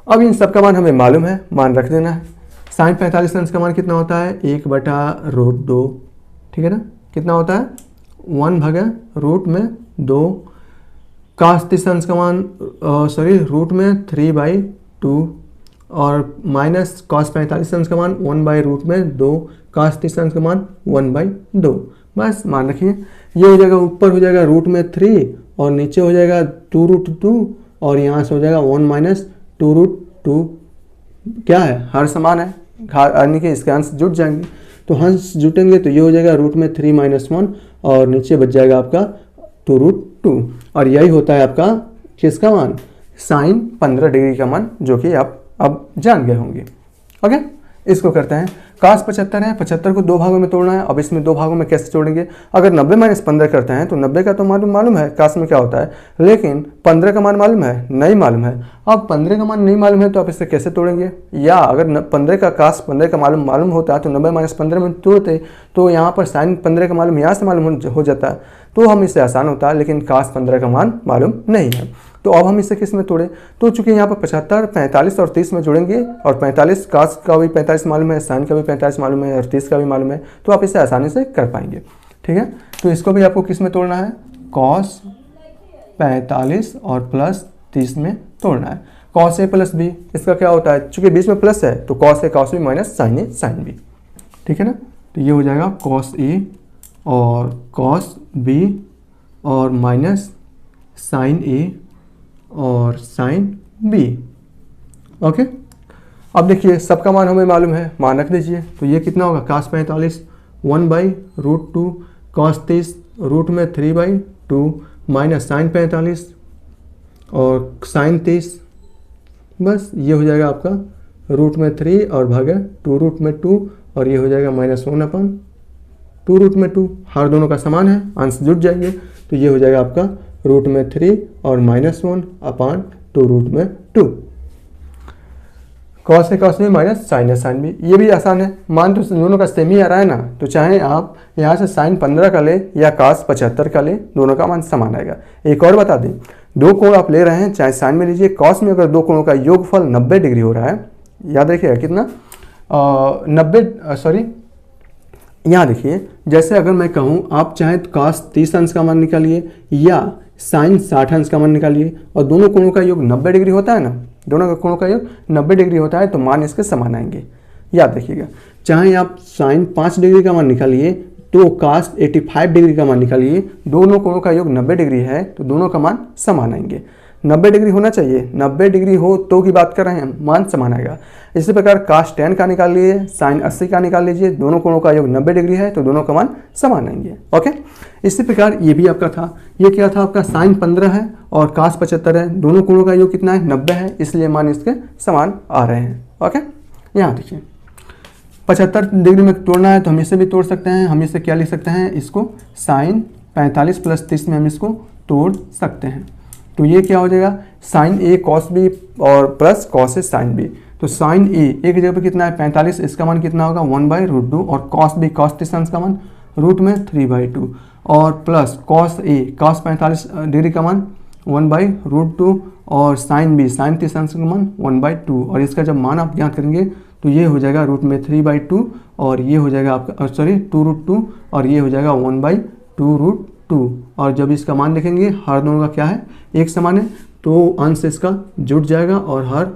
अब इन सब का मान हमें मालूम है, मान रख देना है। sin 45 अंश का मान कितना होता है 1/√2, ठीक है ना। कितना होता है 1/√2। cos 30 अंश का मान रूट में 3/2 और माइनस cos 45 अंश का मान 1/√2, cos 30 अंश का मान 1/2। बस मान रखिए, ये हो जाएगा ऊपर हो जाएगा रूट में 3 और नीचे हो जाएगा 2√2 और यहाँ से हो जाएगा 1 - 2√2। क्या है, हर समान है, यानी कि इसके अंश जुट जाएंगे। तो अंश जुटेंगे तो ये हो जाएगा रूट में 3 - 1 और नीचे बच जाएगा आपका 2√2 और यही होता है आपका किसका मान, sin 15 डिग्री का मान, जो कि आप अब जान गए होंगे। ओके, इसको करते हैं। cos 75 है, 75 को दो भागों में तोड़ना है। अब इसमें दो भागों में कैसे तोड़ेंगे, अगर 90 - 15 करते हैं तो 90 का तो मालूम है cos में क्या होता है, लेकिन 15 का मान मालूम है नहीं मालूम है। अब 15 का मान नहीं मालूम है तो आप इसे कैसे तोड़ेंगे, या अगर 15 का cos 15 का मालूम होता है तो 90 - 15 में तोड़ते तो यहाँ पर sin 15 का मालूम यहाँ से मालूम हो जाता है, तो हम इससे आसान होता है। लेकिन cos 15 का मान मालूम नहीं है, तो अब हम इसे किस में तोड़े, तो चूंकि यहाँ पर 75, 45 और 30 में जुड़ेंगे और 45 cos का भी 45 मालूम है, sin का भी 45 मालूम है और 30 का भी मालूम है, तो आप इसे आसानी से कर पाएंगे, ठीक है। तो इसको भी आपको किस में तोड़ना है, cos 45 और प्लस 30 में तोड़ना है। cos a + b, इसका क्या होता है, चूंकि बीच में प्लस है तो cos a cos b - sin a sin b, ठीक है ना। तो ये हो जाएगा cos a और cos b और माइनस sin a और sin b। ओके, अब देखिए सबका मान हमें मालूम है, मान रख दीजिए। तो ये कितना होगा, cos 45 1/√2, cos 30 रूट में 3/2 माइनस sin 45 और sin 30, बस ये हो जाएगा आपका रूट में 3 और भागे 2√2 और ये हो जाएगा -1/2√2। हर दोनों का समान है, अंश जुट जाएंगे तो ये हो जाएगा आपका रूट में 3 और -1/2√2। cos a cos b minus sin a sin b, ये भी आसान है, मान तो दोनों का सेम ही आ रहा है ना। तो चाहे आप यहाँ से sin 15 का ले या cos 75 का ले, दोनों का मान समान आएगा। एक और बता दें, दो कोण आप ले रहे हैं, चाहे sin में लीजिए, cos में अगर दो कोणों का योगफल 90 डिग्री हो रहा है, याद रखिएगा कितना 90, यहाँ देखिए, जैसे अगर मैं कहूँ आप चाहे तो cos 30 अंश का मान निकालिए या sin 60 अंश का मान निकालिए और दोनों कोणों का योग 90 डिग्री होता है ना, दोनों का कोणों का योग 90 डिग्री होता है, तो मान इसके समान आएंगे। याद रखिएगा, चाहे आप sin 5 डिग्री का मान निकालिए तो cos 85 डिग्री का मान निकालिए, दोनों कोणों का योग 90 डिग्री है तो दोनों का मान समान आएंगे। 90 डिग्री होना चाहिए, 90 डिग्री हो तो की बात कर रहे हैं, मान समान आएगा। इसी प्रकार cos 10 का निकाल लीजिए, sin 80 का निकाल लीजिए, दोनों कोणों का योग 90 डिग्री है तो दोनों का मान समान आएंगे। ओके, इसी प्रकार ये भी आपका था, ये क्या था आपका sin 15 है और cos 75 है, दोनों कोणों का योग कितना है 90 है, इसलिए मान इसके समान आ रहे हैं। ओके, यहाँ देखिए 75 डिग्री में तोड़ना है तो हम इसे भी तोड़ सकते हैं। हम इसे क्या लिख सकते हैं, इसको sin 45 + 30 में हम इसको तोड़ सकते हैं। तो ये क्या हो जाएगा, साइन ए कॉस बी और plus cos A sine B. तो साइन ए एक जगह पे कितना है 45, इसका मान कितना होगा 1/√2 और कॉस बी कॉस डिस्टेंस का मान रूट में 3/2 और plus cos A cos 45 degree का मान 1/√2 और साइन बी साइन डिस्टेंस का मान 1/2 और इसका जब मान आप ज्ञात करेंगे तो ये हो जाएगा रूट में 3/2 और ये हो जाएगा आपका 2√2 और ये हो जाएगा 1/2√2 और जब इसका मान देखेंगे हर दोनों का क्या है एक समान है तो अंश इसका जुट जाएगा और हर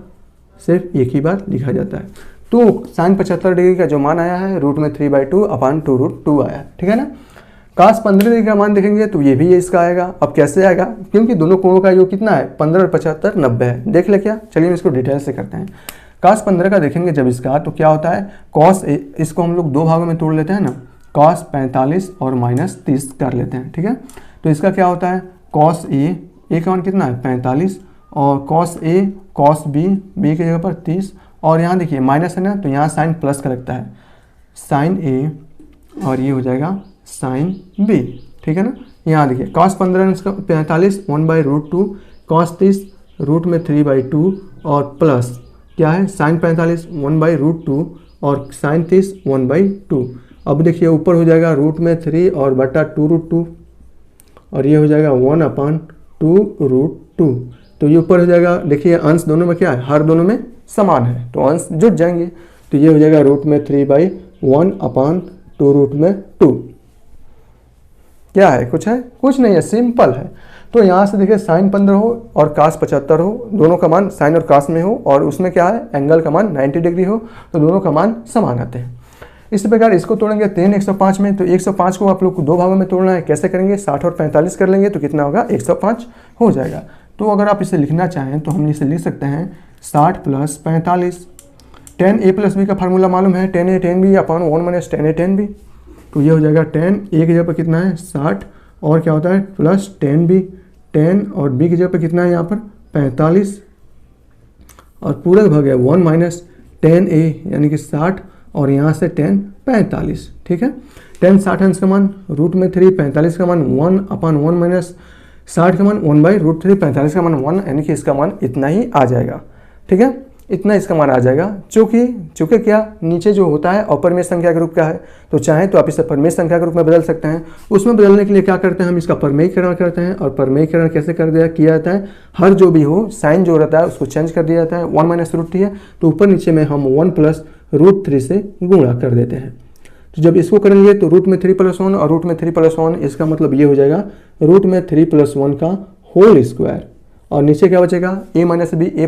सिर्फ एक ही बार लिखा जाता है। तो साइन 75 डिग्री का जो मान आया है रूट में 3/2/2√2 आया है, ठीक है ना। कास 15 डिग्री का मान देखेंगे तो ये भी इसका आएगा। अब कैसे आएगा, क्योंकि दोनों कोणों का योग कितना है 15 और 75 90 है। देख ले क्या, चलिए इसको डिटेल से करते हैं। कास 15 का देखेंगे जब इसका तो क्या होता है कॉस इसको हम लोग दो भागों में तोड़ लेते हैं ना, कॉस 45 और -30 कर लेते हैं, ठीक है। तो इसका क्या होता है कॉस ए का मान कितना है 45 और कॉस ए कॉस बी की जगह पर 30 और यहाँ देखिए माइनस है ना तो यहाँ साइन प्लस का लगता है साइन ए और ये हो जाएगा साइन बी, ठीक है ना। यहाँ देखिए कॉस 15 इसका 45 1/√2 कॉस 30 रूट में 3/2 और प्लस क्या है साइन 45 1/√2 और साइन 30 1/2। अब देखिए ऊपर हो जाएगा रूट में 3 और बटा 2√2 और ये हो जाएगा 1/2√2। तो ये ऊपर हो जाएगा, देखिए अंश दोनों में क्या है हर दोनों में समान है तो अंश जुट जाएंगे। तो ये हो जाएगा रूट में 3/1/2√2। क्या है कुछ नहीं है, सिंपल है। तो यहाँ से देखिए साइन 15 हो और कास 75 हो, दोनों का मान साइन और कास में हो और उसमें क्या है एंगल का मान 90 डिग्री हो तो दोनों का मान समान आते हैं। इसी प्रकार इसको तोड़ेंगे 3 105 में, तो 105 को आप लोग को दो भागों में तोड़ना है। कैसे करेंगे 60 और 45 कर लेंगे तो कितना होगा 105 हो जाएगा। तो अगर आप इसे लिखना चाहें तो हम इसे लिख सकते हैं 60 + 45। tan a + b का फार्मूला मालूम है tan a tan b upon 1 - tan a tan b। तो ये हो जाएगा tan a की जगह पर कितना है 60 और क्या होता है प्लस tan b, tan और b की जगह पर कितना है यहाँ पर 45 और पूरा भाग है 1 - tan a यानी कि 60 और यहाँ से tan 45, ठीक है। tan 60 अंश का मान रूट में 3, 45 का मान 1/1 - 60 का मान 1/√3, 45 का मान 1 यानी कि इसका मान इतना ही आ जाएगा, ठीक है। इतना इसका मान आ जाएगा चूँकि क्या नीचे जो होता है अपरिमेय संख्या के रूप का है तो चाहे तो आप इसे परिमेय संख्या के रूप में बदल सकते हैं। उसमें बदलने के लिए क्या करते हैं हम इसका परिमेयीकरण करते हैं और परिमेयीकरण कैसे किया जाता है हर जो भी हो साइन जो रहता है उसको चेंज कर दिया जाता है। 1 - √3 है तो ऊपर नीचे में हम 1 + √3 से गुणा कर देते हैं। तो जब इसको करेंगे तो रूट में 3 + 1 और रूट में 3 + 1 इसका मतलब ये हो जाएगा रूट में 3 + 1 का होल स्क्वायर और नीचे क्या बचेगा a - b a + b a²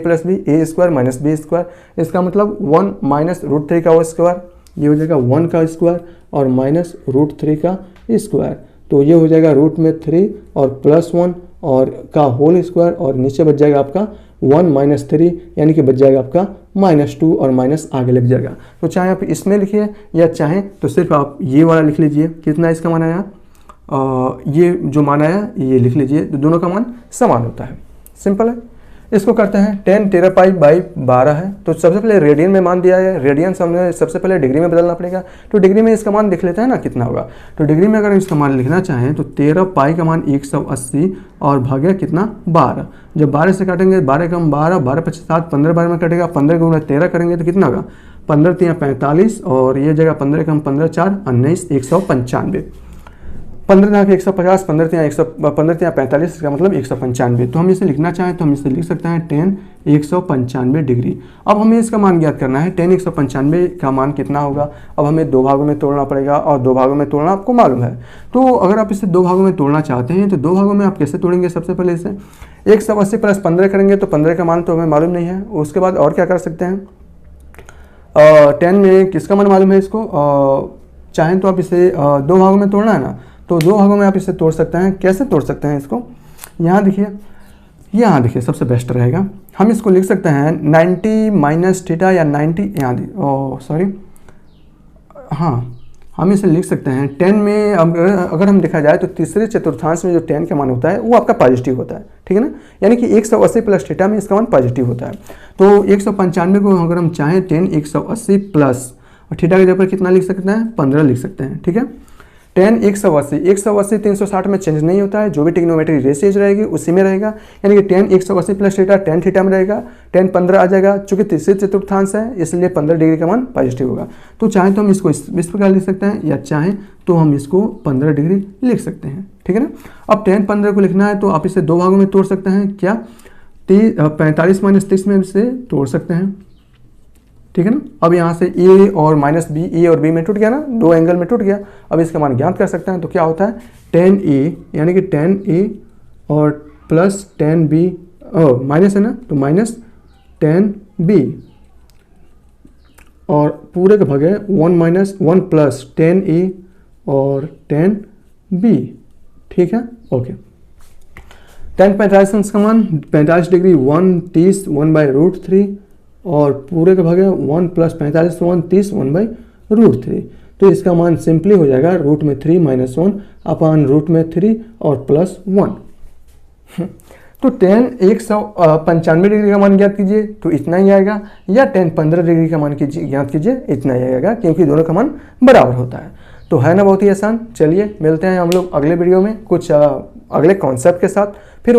- b²। इसका मतलब 1 - √3 का स्क्वायर, ये हो जाएगा 1 का स्क्वायर और -√3 का स्क्वायर। तो ये हो जाएगा रूट में 3 और +1 और का होल स्क्वायर और नीचे बच जाएगा आपका 1 - 3 यानी कि बच जाएगा आपका -2 और माइनस आगे लग जाएगा। तो चाहे आप इसमें लिखिए या चाहें तो सिर्फ आप ये वाला लिख लीजिए कितना इसका मान आया, ये जो मान आया ये लिख लीजिए तो दोनों का मान समान होता है। सिंपल है। इसको करते हैं tan 13π/12 है तो सबसे पहले रेडियन में मान दिया है, रेडियन से हमें सबसे पहले डिग्री में बदलना पड़ेगा। तो डिग्री में इसका मान देख लेते हैं ना कितना होगा। तो डिग्री में अगर इसका मान लिखना चाहें तो 13π का मान 180 और भाग्य कितना 12। जब 12 से काटेंगे 12 कम 12, 12 × 5 = 7, 15 12 में कटेगा, 15 × 13 करेंगे तो कितना होगा 15 × 3 = 45 और ये जगह 15 कम 15 4 19 195। 15 × 150, 15 × 45 इसका मतलब 195। तो हम इसे लिखना चाहें तो हम इसे लिख सकते हैं tan 195 डिग्री। अब हमें इसका मान ज्ञात करना है tan 195 का मान कितना होगा। अब हमें दो भागों में तोड़ना पड़ेगा और दो भागों में तोड़ना आपको मालूम है। तो अगर आप इसे दो भागों में तोड़ना चाहते हैं तो दो भागों में आप कैसे तोड़ेंगे। सबसे पहले इसे 180 + 15 करेंगे तो 15 का मान तो हमें मालूम नहीं है। उसके बाद और क्या कर सकते हैं 10 में किसका मान मालूम है इसको, चाहें तो आप इसे दो भागों में तोड़ना है ना तो दो भागों में आप इसे तोड़ सकते हैं। कैसे तोड़ सकते हैं इसको, यहाँ देखिए सबसे बेस्ट रहेगा। हम इसको लिख सकते हैं 90 - थीटा या 90 हम इसे लिख सकते हैं 10 में अगर हम देखा जाए तो तीसरे चतुर्थांश में जो 10 का मान होता है वो आपका पॉजिटिव होता है, ठीक है ना। यानी कि 180 + थीटा में इसका मान पॉजिटिव होता है। तो 195 को अगर हम चाहें tan 180 प्लस और थीटा के जगह पर कितना लिख सकते हैं 15 लिख सकते हैं, ठीक है। टेन 180 360 में चेंज नहीं होता है, जो भी ट्रिग्नोमेट्रिक रेशियोज रहेगी उसी में रहेगा, यानी कि ten 180 plus theta tan theta में रहेगा, टेन 15 आ जाएगा, चूंकि तीसरे चतुर्थांश है इसलिए 15 डिग्री का मान पॉजिटिव होगा। तो चाहे तो हम इसको इस प्रकार लिख सकते हैं या चाहे तो हम इसको 15 डिग्री लिख सकते हैं, ठीक है ना। अब टेन 15 को लिखना है तो आप इसे दो भागों में तोड़ सकते हैं, क्या 45 - 30 में इसे तोड़ सकते हैं, ठीक है ना। अब यहाँ से ए और माइनस बी, ए और बी में टूट गया ना, दो एंगल में टूट गया। अब इसका मान ज्ञात कर सकते हैं, तो क्या होता है टेन ए यानी कि टेन ए और प्लस टेन बी, माइनस है ना तो माइनस टेन बी और पूरे का भाग है 1 - 1 प्लस टेन ए और टेन बी, ठीक है, ओके। टेन 45 का मान 45 डिग्री 130 1/√3 और पूरे का भाग है 1 प्लस 45 130 1/√3। तो इसका मान सिंपली हो जाएगा रूट में 3 - 1 अपान रूट में 3 और प्लस 1। तो टेन 195 डिग्री का मान ज्ञात कीजिए तो इतना ही आएगा, या टेन 15 डिग्री का मान ज्ञात कीजिए इतना ही आएगा, क्योंकि दोनों का मान बराबर होता है। तो है ना बहुत ही आसान। चलिए मिलते हैं हम लोग अगले वीडियो में कुछ अगले कॉन्सेप्ट के साथ, फिर